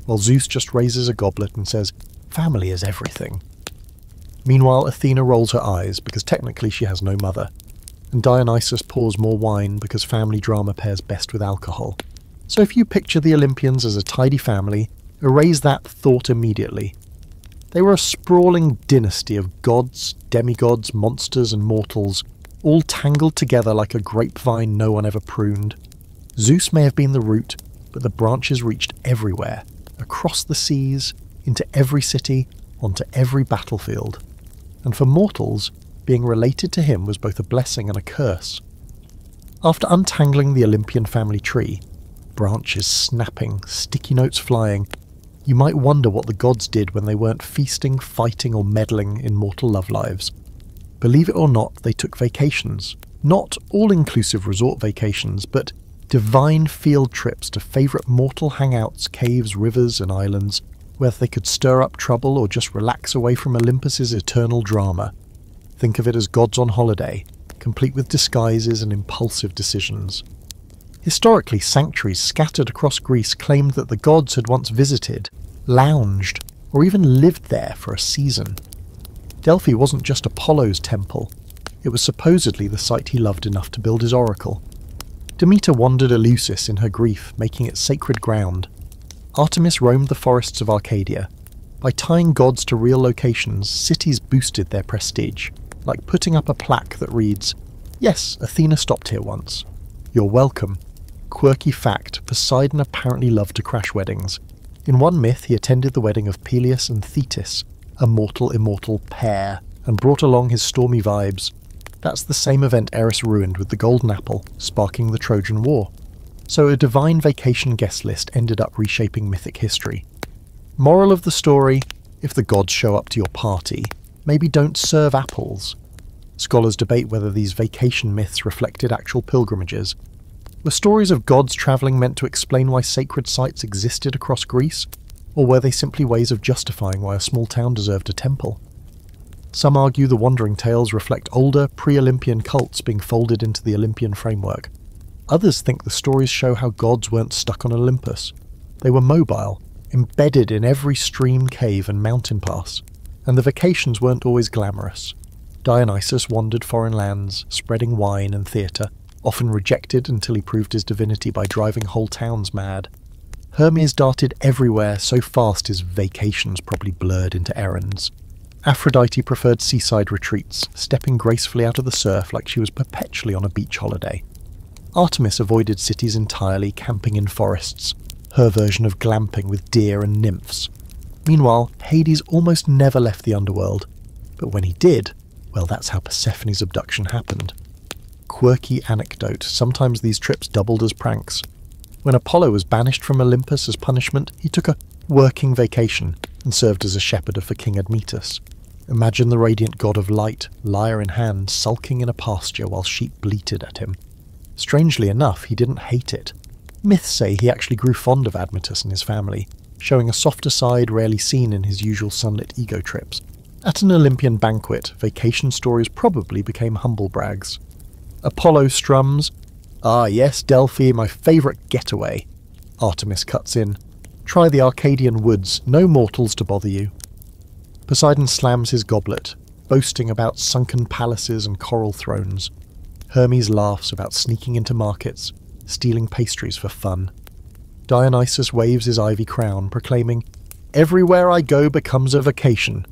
[SPEAKER 1] while Zeus just raises a goblet and says, "Family is everything." Meanwhile, Athena rolls her eyes because technically she has no mother, and Dionysus pours more wine because family drama pairs best with alcohol. So if you picture the Olympians as a tidy family, erase that thought immediately. They were a sprawling dynasty of gods, demigods, monsters and mortals, all tangled together like a grapevine no one ever pruned. Zeus may have been the root, but the branches reached everywhere, across the seas, into every city, onto every battlefield. And for mortals, being related to him was both a blessing and a curse. After untangling the Olympian family tree, branches snapping, sticky notes flying, you might wonder what the gods did when they weren't feasting, fighting or meddling in mortal love lives. Believe it or not, they took vacations. Not all-inclusive resort vacations, but divine field trips to favourite mortal hangouts, caves, rivers and islands, where they could stir up trouble or just relax away from Olympus's eternal drama. Think of it as gods on holiday, complete with disguises and impulsive decisions. Historically, sanctuaries scattered across Greece claimed that the gods had once visited, lounged, or even lived there for a season. Delphi wasn't just Apollo's temple, it was supposedly the site he loved enough to build his oracle. Demeter wandered Eleusis in her grief, making it sacred ground. Artemis roamed the forests of Arcadia. By tying gods to real locations, cities boosted their prestige, like putting up a plaque that reads, "Yes, Athena stopped here once. You're welcome." Quirky fact, Poseidon apparently loved to crash weddings. In one myth, he attended the wedding of Peleus and Thetis, a mortal-immortal pair, and brought along his stormy vibes. That's the same event Eris ruined with the Golden Apple, sparking the Trojan War. So a divine vacation guest list ended up reshaping mythic history. Moral of the story, if the gods show up to your party, maybe don't serve apples. Scholars debate whether these vacation myths reflected actual pilgrimages. Were stories of gods travelling meant to explain why sacred sites existed across Greece, or were they simply ways of justifying why a small town deserved a temple? Some argue the wandering tales reflect older, pre-Olympian cults being folded into the Olympian framework. Others think the stories show how gods weren't stuck on Olympus. They were mobile, embedded in every stream, cave and mountain pass, and the vacations weren't always glamorous. Dionysus wandered foreign lands, spreading wine and theatre, often rejected until he proved his divinity by driving whole towns mad. Hermes darted everywhere so fast his vacations probably blurred into errands. Aphrodite preferred seaside retreats, stepping gracefully out of the surf like she was perpetually on a beach holiday. Artemis avoided cities entirely, camping in forests, her version of glamping with deer and nymphs. Meanwhile, Hades almost never left the underworld, but when he did, well, that's how Persephone's abduction happened. Quirky anecdote, sometimes these trips doubled as pranks. When Apollo was banished from Olympus as punishment, he took a working vacation and served as a shepherder for King Admetus. Imagine the radiant god of light, lyre in hand, sulking in a pasture while sheep bleated at him. Strangely enough, he didn't hate it. Myths say he actually grew fond of Admetus and his family, showing a softer side rarely seen in his usual sunlit ego trips. At an Olympian banquet, vacation stories probably became humble brags. Apollo strums, "Ah yes, Delphi, my favourite getaway." Artemis cuts in, "Try the Arcadian woods, no mortals to bother you." Poseidon slams his goblet, boasting about sunken palaces and coral thrones. Hermes laughs about sneaking into markets, stealing pastries for fun. Dionysus waves his ivy crown, proclaiming, "Everywhere I go becomes a vacation."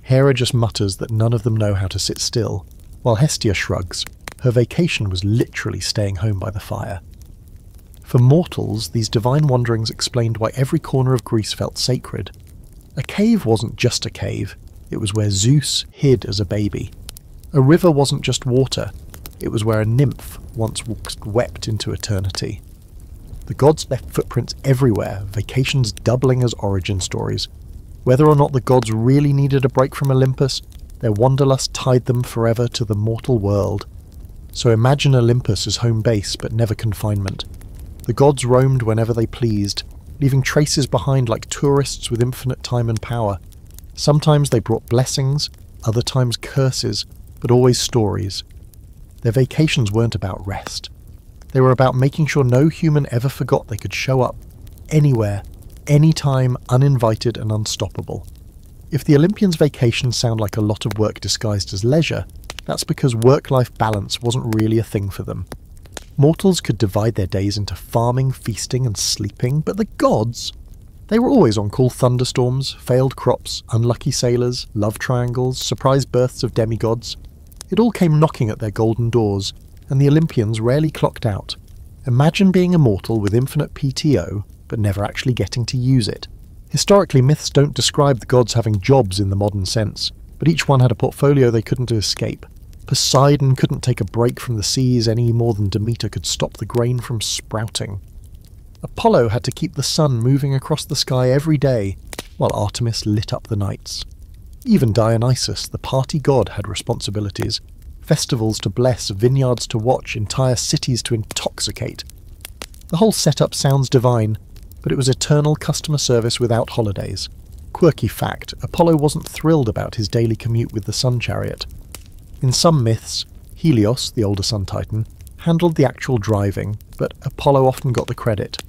[SPEAKER 1] Hera just mutters that none of them know how to sit still, while Hestia shrugs. Her vacation was literally staying home by the fire. For mortals, these divine wanderings explained why every corner of Greece felt sacred. A cave wasn't just a cave, it was where Zeus hid as a baby. A river wasn't just water, It was where a nymph once wept into eternity. The gods left footprints everywhere, vacations doubling as origin stories. Whether or not the gods really needed a break from Olympus, their wanderlust tied them forever to the mortal world. So imagine Olympus as home base but never confinement. The gods roamed whenever they pleased, leaving traces behind like tourists with infinite time and power. Sometimes they brought blessings, other times curses, but always stories. Their vacations weren't about rest. They were about making sure no human ever forgot they could show up, anywhere, anytime, uninvited and unstoppable. If the Olympians' vacations sound like a lot of work disguised as leisure, that's because work-life balance wasn't really a thing for them. Mortals could divide their days into farming, feasting and sleeping, but the gods? They were always on cool thunderstorms, failed crops, unlucky sailors, love triangles, surprise births of demigods. It all came knocking at their golden doors, and the Olympians rarely clocked out. Imagine being a mortal with infinite PTO, but never actually getting to use it. Historically, myths don't describe the gods having jobs in the modern sense, but each one had a portfolio they couldn't escape. Poseidon couldn't take a break from the seas any more than Demeter could stop the grain from sprouting. Apollo had to keep the sun moving across the sky every day, while Artemis lit up the nights. Even Dionysus, the party god, had responsibilities. Festivals to bless, vineyards to watch, entire cities to intoxicate. The whole setup sounds divine, but it was eternal customer service without holidays. Quirky fact, Apollo wasn't thrilled about his daily commute with the sun chariot. In some myths, Helios, the older sun titan, handled the actual driving, but Apollo often got the credit.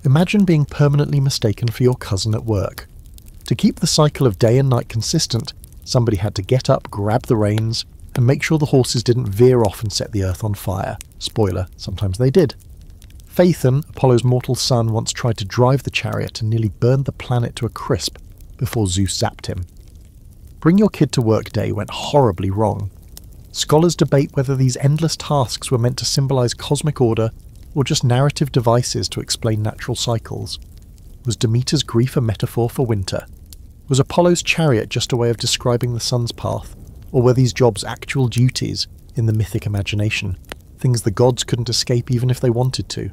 [SPEAKER 1] Imagine being permanently mistaken for your cousin at work. To keep the cycle of day and night consistent, somebody had to get up, grab the reins, and make sure the horses didn't veer off and set the earth on fire. Spoiler, sometimes they did. Phaethon, Apollo's mortal son, once tried to drive the chariot and nearly burned the planet to a crisp before Zeus zapped him. Bring Your Kid to Work Day went horribly wrong. Scholars debate whether these endless tasks were meant to symbolize cosmic order or just narrative devices to explain natural cycles. Was Demeter's grief a metaphor for winter? Was Apollo's chariot just a way of describing the sun's path? Or were these jobs actual duties in the mythic imagination, things the gods couldn't escape even if they wanted to?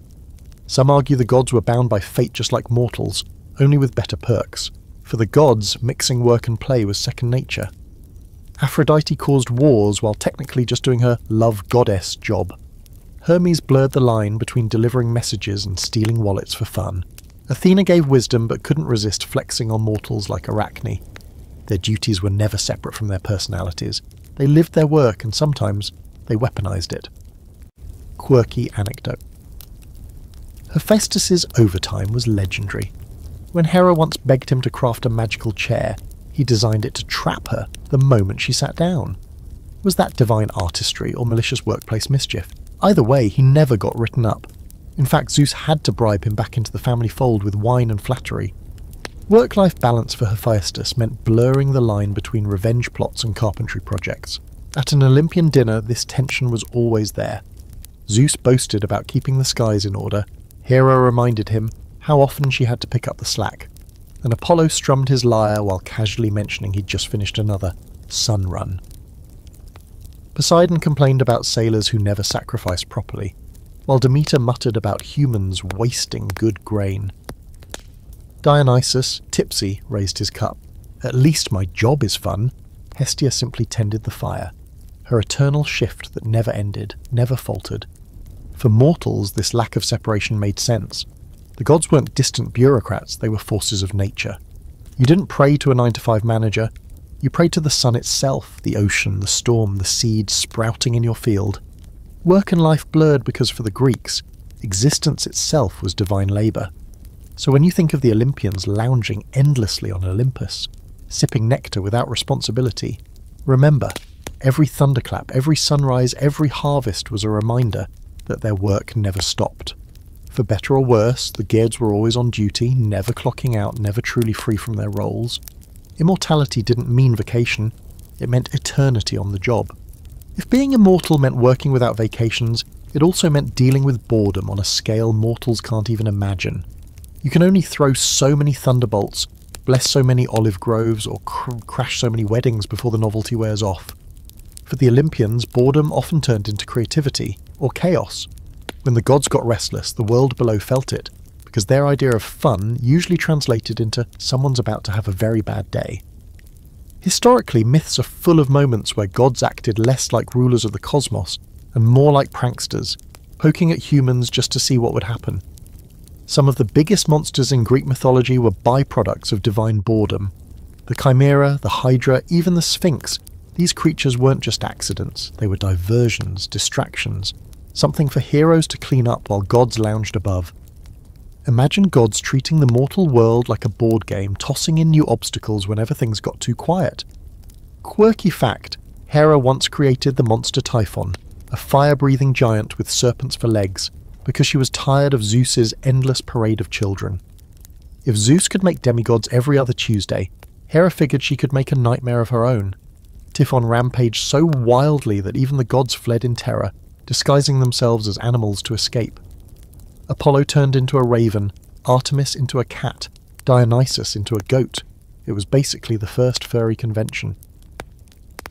[SPEAKER 1] Some argue the gods were bound by fate just like mortals, only with better perks. For the gods, mixing work and play was second nature. Aphrodite caused wars while technically just doing her love goddess job. Hermes blurred the line between delivering messages and stealing wallets for fun. Athena gave wisdom but couldn't resist flexing on mortals like Arachne. Their duties were never separate from their personalities. They lived their work and sometimes they weaponized it. Quirky anecdote. Hephaestus' overtime was legendary. When Hera once begged him to craft a magical chair, he designed it to trap her the moment she sat down. Was that divine artistry or malicious workplace mischief? Either way, he never got written up. In fact, Zeus had to bribe him back into the family fold with wine and flattery. Work-life balance for Hephaestus meant blurring the line between revenge plots and carpentry projects. At an Olympian dinner, this tension was always there. Zeus boasted about keeping the skies in order. Hera reminded him how often she had to pick up the slack. And Apollo strummed his lyre while casually mentioning he'd just finished another sun run. Poseidon complained about sailors who never sacrificed properly, while Demeter muttered about humans wasting good grain. Dionysus, tipsy, raised his cup. At least my job is fun. Hestia simply tended the fire. Her eternal shift that never ended, never faltered. For mortals, this lack of separation made sense. The gods weren't distant bureaucrats, they were forces of nature. You didn't pray to a 9-to-5 manager. You prayed to the sun itself, the ocean, the storm, the seed sprouting in your field. Work and life blurred because for the Greeks, existence itself was divine labour. So when you think of the Olympians lounging endlessly on Olympus, sipping nectar without responsibility, remember, every thunderclap, every sunrise, every harvest was a reminder that their work never stopped. For better or worse, the gods were always on duty, never clocking out, never truly free from their roles. Immortality didn't mean vacation, it meant eternity on the job. If being immortal meant working without vacations, it also meant dealing with boredom on a scale mortals can't even imagine. You can only throw so many thunderbolts, bless so many olive groves, or crash so many weddings before the novelty wears off. For the Olympians, boredom often turned into creativity, or chaos. When the gods got restless, the world below felt it, because their idea of fun usually translated into someone's about to have a very bad day. Historically, myths are full of moments where gods acted less like rulers of the cosmos and more like pranksters, poking at humans just to see what would happen. Some of the biggest monsters in Greek mythology were byproducts of divine boredom. The Chimera, the Hydra, even the Sphinx. These creatures weren't just accidents, they were diversions, distractions, something for heroes to clean up while gods lounged above. Imagine gods treating the mortal world like a board game, tossing in new obstacles whenever things got too quiet. Quirky fact, Hera once created the monster Typhon, a fire-breathing giant with serpents for legs, because she was tired of Zeus's endless parade of children. If Zeus could make demigods every other Tuesday, Hera figured she could make a nightmare of her own. Typhon rampaged so wildly that even the gods fled in terror, disguising themselves as animals to escape. Apollo turned into a raven, Artemis into a cat, Dionysus into a goat. It was basically the first furry convention.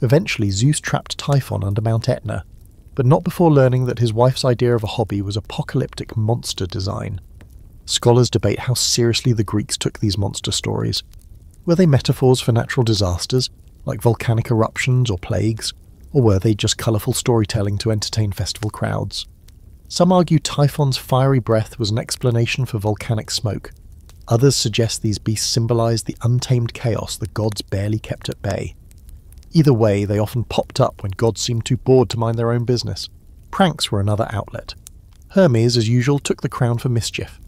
[SPEAKER 1] Eventually, Zeus trapped Typhon under Mount Etna, but not before learning that his wife's idea of a hobby was apocalyptic monster design. Scholars debate how seriously the Greeks took these monster stories. Were they metaphors for natural disasters, like volcanic eruptions or plagues, or were they just colourful storytelling to entertain festival crowds? Some argue Typhon's fiery breath was an explanation for volcanic smoke. Others suggest these beasts symbolised the untamed chaos the gods barely kept at bay. Either way, they often popped up when gods seemed too bored to mind their own business. Pranks were another outlet. Hermes, as usual, took the crown for mischief.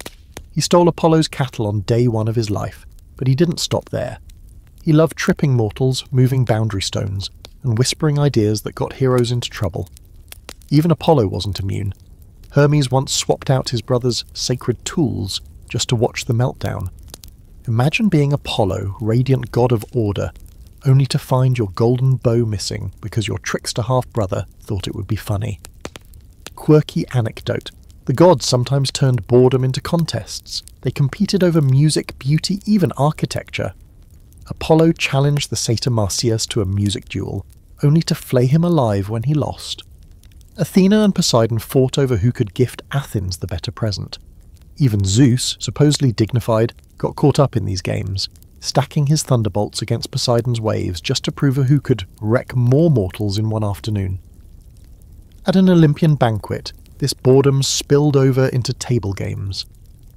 [SPEAKER 1] He stole Apollo's cattle on day one of his life, but he didn't stop there. He loved tripping mortals, moving boundary stones, and whispering ideas that got heroes into trouble. Even Apollo wasn't immune. Hermes once swapped out his brother's sacred tools just to watch the meltdown. Imagine being Apollo, radiant god of order, only to find your golden bow missing because your trickster half-brother thought it would be funny. Quirky anecdote. The gods sometimes turned boredom into contests. They competed over music, beauty, even architecture. Apollo challenged the satyr Marsyas to a music duel, only to flay him alive when he lost. Athena and Poseidon fought over who could gift Athens the better present. Even Zeus, supposedly dignified, got caught up in these games, stacking his thunderbolts against Poseidon's waves just to prove who could wreck more mortals in one afternoon. At an Olympian banquet, this boredom spilled over into table games.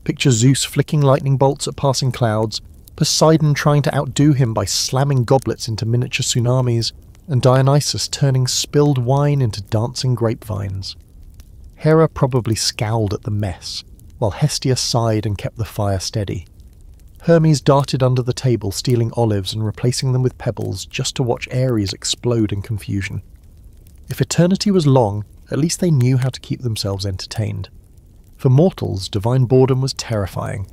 [SPEAKER 1] Picture Zeus flicking lightning bolts at passing clouds, Poseidon trying to outdo him by slamming goblets into miniature tsunamis, and Dionysus turning spilled wine into dancing grapevines. Hera probably scowled at the mess, while Hestia sighed and kept the fire steady. Hermes darted under the table, stealing olives and replacing them with pebbles just to watch Ares explode in confusion. If eternity was long, at least they knew how to keep themselves entertained. For mortals, divine boredom was terrifying.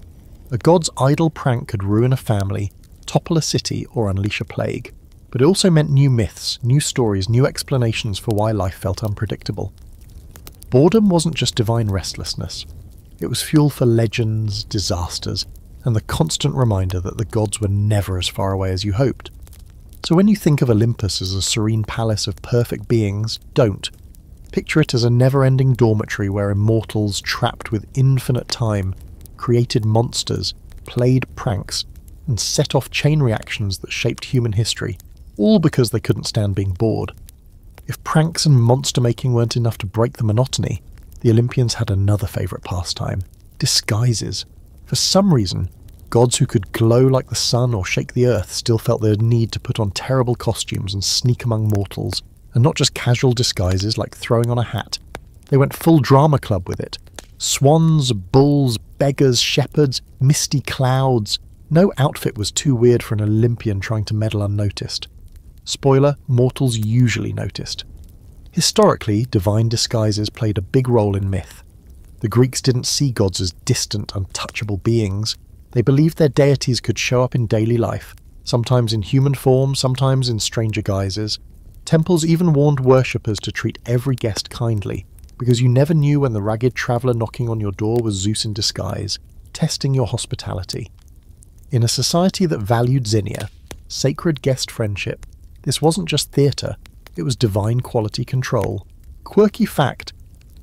[SPEAKER 1] A god's idle prank could ruin a family, topple a city, or unleash a plague. But it also meant new myths, new stories, new explanations for why life felt unpredictable. Boredom wasn't just divine restlessness. It was fuel for legends, disasters, and the constant reminder that the gods were never as far away as you hoped. So when you think of Olympus as a serene palace of perfect beings, don't. Picture it as a never-ending dormitory where immortals, trapped with infinite time, created monsters, played pranks, and set off chain reactions that shaped human history, all because they couldn't stand being bored. If pranks and monster-making weren't enough to break the monotony, the Olympians had another favourite pastime: disguises. For some reason, gods who could glow like the sun or shake the earth still felt the need to put on terrible costumes and sneak among mortals, and not just casual disguises like throwing on a hat. They went full drama club with it. Swans, bulls, beggars, shepherds, misty clouds. No outfit was too weird for an Olympian trying to meddle unnoticed. Spoiler, mortals usually noticed. Historically, divine disguises played a big role in myth. The Greeks didn't see gods as distant, untouchable beings. They believed their deities could show up in daily life, sometimes in human form, sometimes in stranger guises. Temples even warned worshippers to treat every guest kindly, because you never knew when the ragged traveller knocking on your door was Zeus in disguise, testing your hospitality. In a society that valued zinnia, sacred guest friendship, this wasn't just theatre, It was divine quality control. Quirky fact: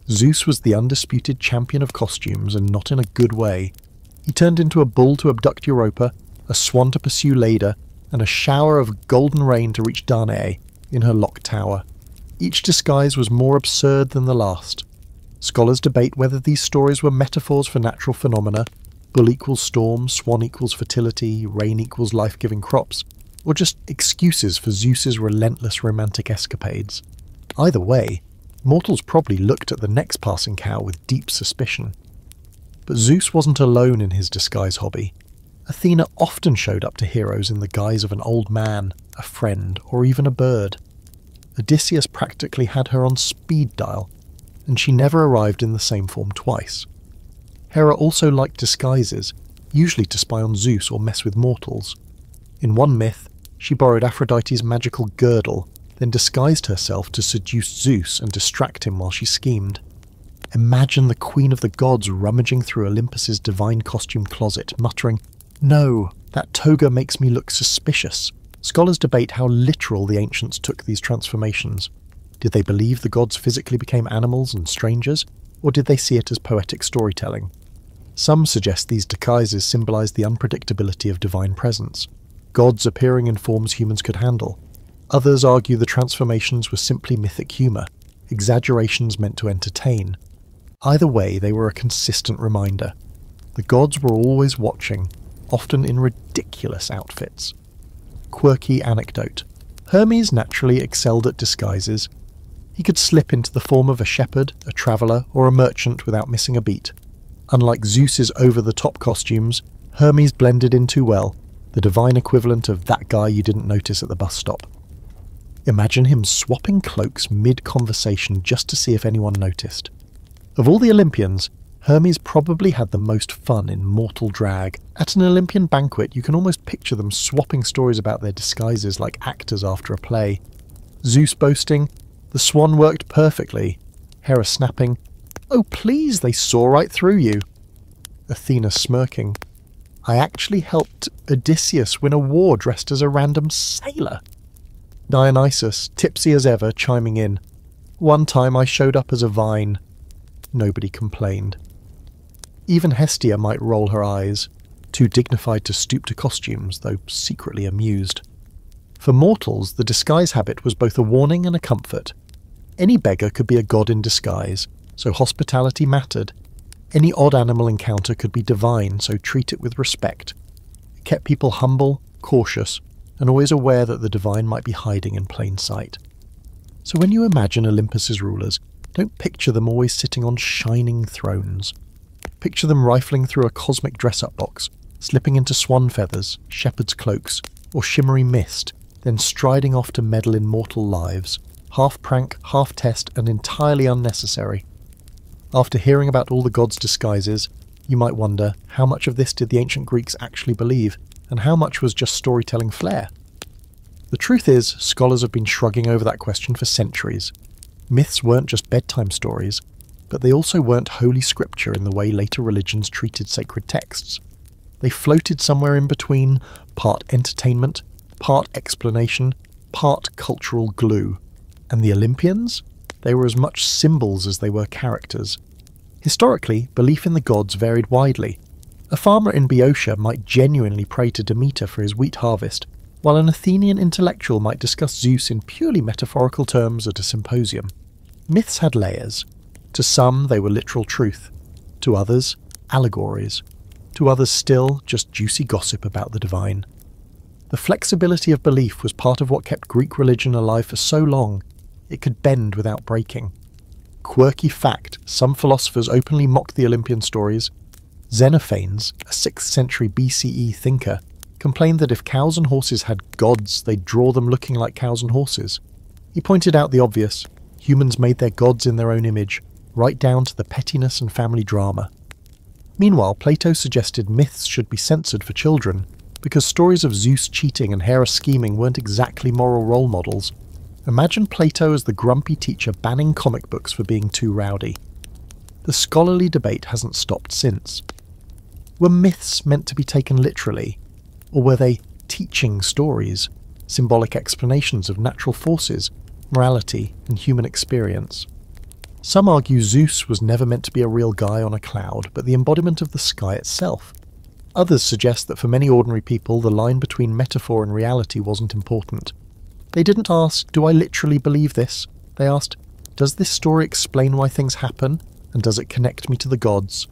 [SPEAKER 1] Zeus was the undisputed champion of costumes, and not in a good way. He turned into a bull to abduct Europa, a swan to pursue Leda, and a shower of golden rain to reach Danae in her locked tower. Each disguise was more absurd than the last. Scholars debate whether these stories were metaphors for natural phenomena: bull equals storm, swan equals fertility, rain equals life-giving crops, or just excuses for Zeus's relentless romantic escapades. Either way, mortals probably looked at the next passing cow with deep suspicion. But Zeus wasn't alone in his disguise hobby. Athena often showed up to heroes in the guise of an old man, a friend, or even a bird. Odysseus practically had her on speed dial, and she never arrived in the same form twice. Hera also liked disguises, usually to spy on Zeus or mess with mortals. In one myth, she borrowed Aphrodite's magical girdle, then disguised herself to seduce Zeus and distract him while she schemed. Imagine the queen of the gods rummaging through Olympus's divine costume closet, muttering, "No, that toga makes me look suspicious." Scholars debate how literal the ancients took these transformations. Did they believe the gods physically became animals and strangers, or did they see it as poetic storytelling? Some suggest these disguises symbolize the unpredictability of divine presence, gods appearing in forms humans could handle. Others argue the transformations were simply mythic humor, exaggerations meant to entertain. Either way, they were a consistent reminder. The gods were always watching, often in ridiculous outfits. Quirky anecdote: Hermes naturally excelled at disguises. He could slip into the form of a shepherd, a traveller, or a merchant without missing a beat. Unlike Zeus's over-the-top costumes, Hermes blended in too well, the divine equivalent of that guy you didn't notice at the bus stop. Imagine him swapping cloaks mid-conversation just to see if anyone noticed. Of all the Olympians, Hermes probably had the most fun in mortal drag. At an Olympian banquet, you can almost picture them swapping stories about their disguises like actors after a play. Zeus boasting, "The swan worked perfectly." Hera snapping, "Oh please, they saw right through you." Athena smirking, "I actually helped Odysseus win a war dressed as a random sailor." Dionysus, tipsy as ever, chiming in, "One time I showed up as a vine." Nobody complained. Even Hestia might roll her eyes, too dignified to stoop to costumes, though secretly amused. For mortals, the disguise habit was both a warning and a comfort. Any beggar could be a god in disguise, so hospitality mattered. Any odd animal encounter could be divine, so treat it with respect. It kept people humble, cautious, and always aware that the divine might be hiding in plain sight. So when you imagine Olympus's rulers, don't picture them always sitting on shining thrones. Picture them rifling through a cosmic dress-up box, slipping into swan feathers, shepherd's cloaks, or shimmery mist, then striding off to meddle in mortal lives, half prank, half test, and entirely unnecessary. After hearing about all the gods' disguises, you might wonder, how much of this did the ancient Greeks actually believe, and how much was just storytelling flair? The truth is, scholars have been shrugging over that question for centuries. Myths weren't just bedtime stories, but they also weren't holy scripture in the way later religions treated sacred texts. They floated somewhere in between, part entertainment, part explanation, part cultural glue. And the Olympians? They were as much symbols as they were characters. Historically, belief in the gods varied widely. A farmer in Boeotia might genuinely pray to Demeter for his wheat harvest, while an Athenian intellectual might discuss Zeus in purely metaphorical terms at a symposium. Myths had layers. To some, they were literal truth. To others, allegories. To others still, just juicy gossip about the divine. The flexibility of belief was part of what kept Greek religion alive for so long. It could bend without breaking. Quirky fact, some philosophers openly mocked the Olympian stories. Xenophanes, a 6th century BCE thinker, complained that if cows and horses had gods, they'd draw them looking like cows and horses. He pointed out the obvious: humans made their gods in their own image, right down to the pettiness and family drama. Meanwhile, Plato suggested myths should be censored for children, because stories of Zeus cheating and Hera scheming weren't exactly moral role models. Imagine Plato as the grumpy teacher banning comic books for being too rowdy. The scholarly debate hasn't stopped since. Were myths meant to be taken literally? Or were they teaching stories, symbolic explanations of natural forces, morality, and human experience. Some argue Zeus was never meant to be a real guy on a cloud, but the embodiment of the sky itself. Others suggest that for many ordinary people, the line between metaphor and reality wasn't important. They didn't ask, do I literally believe this? They asked, does this story explain why things happen, and does it connect me to the gods?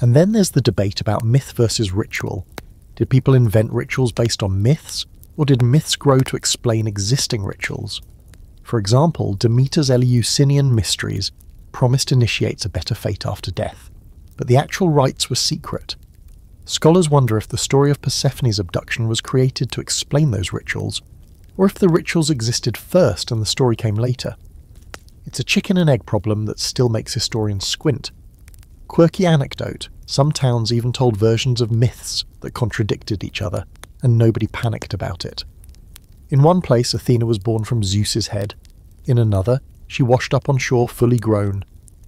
[SPEAKER 1] And then there's the debate about myth versus ritual. Did people invent rituals based on myths, or did myths grow to explain existing rituals? For example, Demeter's Eleusinian mysteries promised initiates a better fate after death, but the actual rites were secret. Scholars wonder if the story of Persephone's abduction was created to explain those rituals, or if the rituals existed first and the story came later. It's a chicken and egg problem that still makes historians squint. Quirky anecdote, some towns even told versions of myths that contradicted each other, and nobody panicked about it. In one place, Athena was born from Zeus's head. In another, she washed up on shore fully grown.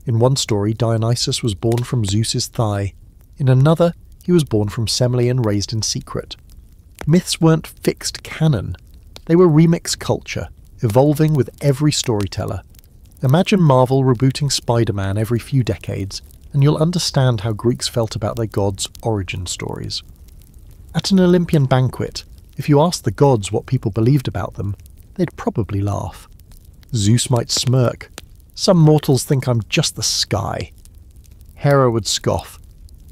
[SPEAKER 1] In one story, Dionysus was born from Zeus's thigh. In another, he was born from Semele and raised in secret. Myths weren't fixed canon. They were remix culture, evolving with every storyteller. Imagine Marvel rebooting Spider-Man every few decades, and you'll understand how Greeks felt about their gods' origin stories. At an Olympian banquet, if you asked the gods what people believed about them, they'd probably laugh. Zeus might smirk. Some mortals think I'm just the sky. Hera would scoff,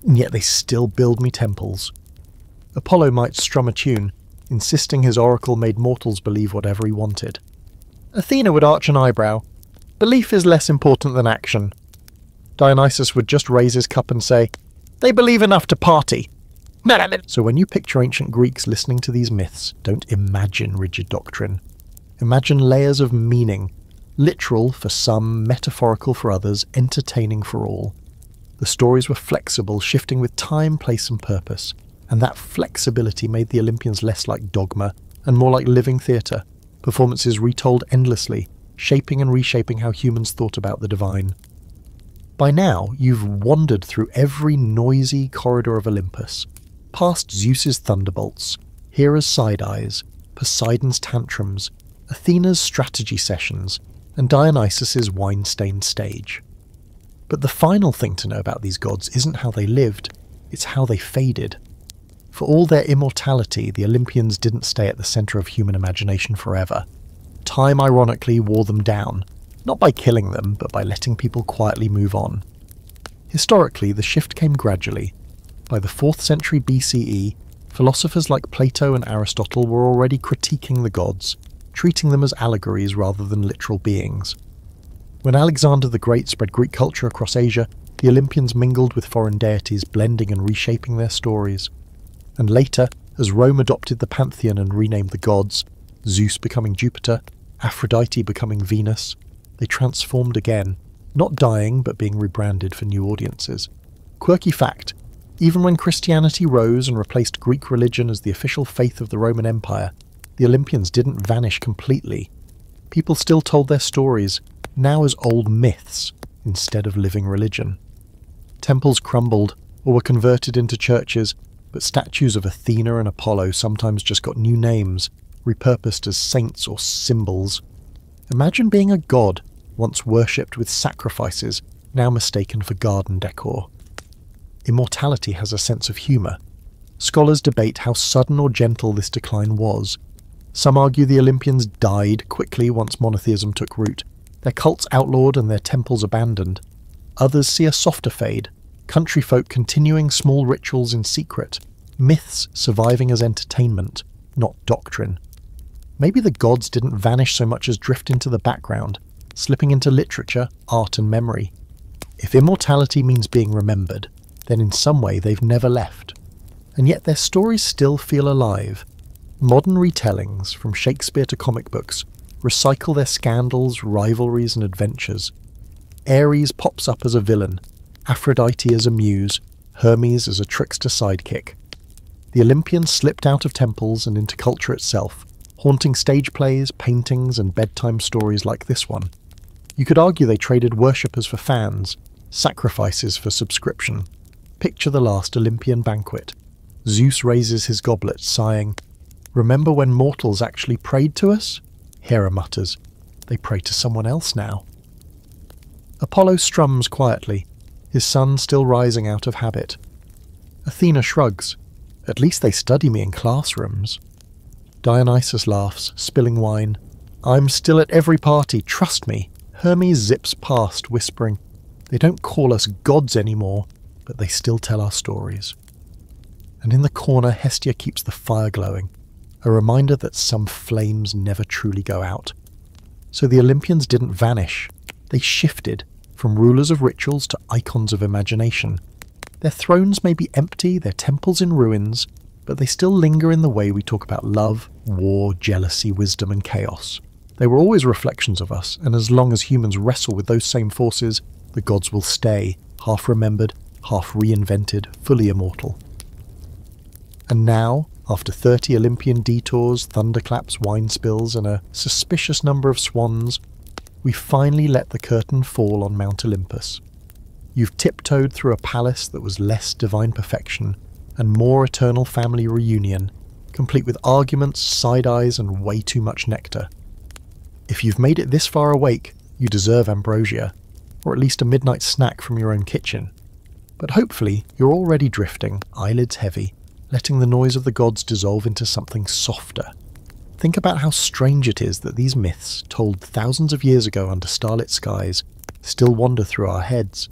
[SPEAKER 1] and yet they still build me temples. Apollo might strum a tune, insisting his oracle made mortals believe whatever he wanted. Athena would arch an eyebrow. Belief is less important than action. Dionysus would just raise his cup and say, they believe enough to party. So when you picture ancient Greeks listening to these myths, don't imagine rigid doctrine. Imagine layers of meaning, literal for some, metaphorical for others, entertaining for all. The stories were flexible, shifting with time, place and purpose, and that flexibility made the Olympians less like dogma and more like living theatre, performances retold endlessly, shaping and reshaping how humans thought about the divine. By now, you've wandered through every noisy corridor of Olympus, past Zeus's thunderbolts, Hera's side eyes, Poseidon's tantrums, Athena's strategy sessions, and Dionysus's wine-stained stage. But the final thing to know about these gods isn't how they lived, it's how they faded. For all their immortality, the Olympians didn't stay at the centre of human imagination forever. Time ironically wore them down, not by killing them, but by letting people quietly move on. Historically, the shift came gradually. By the 4th century BCE, philosophers like Plato and Aristotle were already critiquing the gods, treating them as allegories rather than literal beings. When Alexander the Great spread Greek culture across Asia, the Olympians mingled with foreign deities, blending and reshaping their stories. And later, as Rome adopted the pantheon and renamed the gods, Zeus becoming Jupiter, Aphrodite becoming Venus, they transformed again, not dying but being rebranded for new audiences. Quirky fact, even when Christianity rose and replaced Greek religion as the official faith of the Roman Empire, the Olympians didn't vanish completely. People still told their stories, now as old myths, instead of living religion. Temples crumbled, or were converted into churches, but statues of Athena and Apollo sometimes just got new names, repurposed as saints or symbols. Imagine being a god, once worshipped with sacrifices, now mistaken for garden decor. Immortality has a sense of humour. Scholars debate how sudden or gentle this decline was. Some argue the Olympians died quickly once monotheism took root, their cults outlawed and their temples abandoned. Others see a softer fade, country folk continuing small rituals in secret, myths surviving as entertainment, not doctrine. Maybe the gods didn't vanish so much as drift into the background, slipping into literature, art and memory. If immortality means being remembered, then in some way they've never left. And yet their stories still feel alive. Modern retellings, from Shakespeare to comic books, recycle their scandals, rivalries and adventures. Ares pops up as a villain, Aphrodite as a muse, Hermes as a trickster sidekick. The Olympians slipped out of temples and into culture itself, haunting stage plays, paintings and bedtime stories like this one. You could argue they traded worshippers for fans, sacrifices for subscription. Picture the last Olympian banquet. Zeus raises his goblet, sighing, "Remember when mortals actually prayed to us?" Hera mutters, They pray to someone else now. Apollo strums quietly, his sun still rising out of habit. Athena shrugs. At least they study me in classrooms. Dionysus laughs, spilling wine. I'm still at every party, trust me. Hermes zips past, whispering, they don't call us gods anymore, but they still tell our stories. And in the corner, Hestia keeps the fire glowing, a reminder that some flames never truly go out. So the Olympians didn't vanish. They shifted from rulers of rituals to icons of imagination. Their thrones may be empty, their temples in ruins, but they still linger in the way we talk about love, war, jealousy, wisdom, and chaos. They were always reflections of us, and as long as humans wrestle with those same forces, the gods will stay, half-remembered, half-reinvented, fully immortal. And now, after 30 Olympian detours, thunderclaps, wine spills, and a suspicious number of swans, we finally let the curtain fall on Mount Olympus. You've tiptoed through a palace that was less divine perfection and more eternal family reunion, complete with arguments, side-eyes, and way too much nectar. If you've made it this far awake, you deserve ambrosia, or at least a midnight snack from your own kitchen. But hopefully, you're already drifting, eyelids heavy, letting the noise of the gods dissolve into something softer. Think about how strange it is that these myths, told thousands of years ago under starlit skies, still wander through our heads.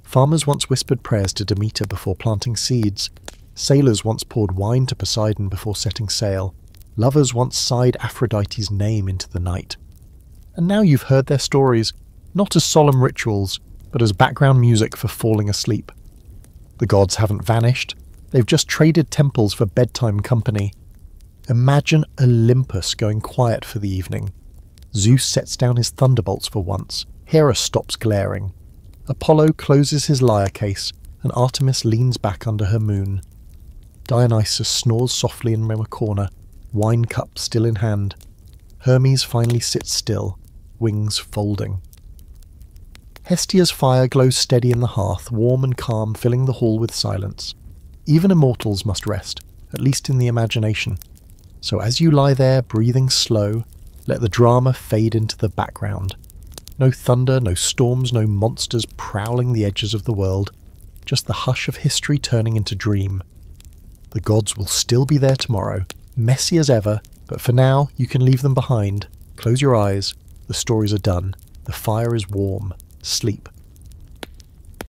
[SPEAKER 1] Farmers once whispered prayers to Demeter before planting seeds. Sailors once poured wine to Poseidon before setting sail. Lovers once sighed Aphrodite's name into the night. And now you've heard their stories, not as solemn rituals, but as background music for falling asleep. The gods haven't vanished. They've just traded temples for bedtime company. Imagine Olympus going quiet for the evening. Zeus sets down his thunderbolts for once. Hera stops glaring. Apollo closes his lyre case, and Artemis leans back under her moon. Dionysus snores softly in a corner, wine cup still in hand. Hermes finally sits still, wings folding. Hestia's fire glows steady in the hearth, warm and calm, filling the hall with silence. Even immortals must rest, at least in the imagination. So as you lie there, breathing slow, let the drama fade into the background. No thunder, no storms, no monsters prowling the edges of the world. Just the hush of history turning into dream. The gods will still be there tomorrow, messy as ever, but for now you can leave them behind. Close your eyes, the stories are done, the fire is warm, sleep.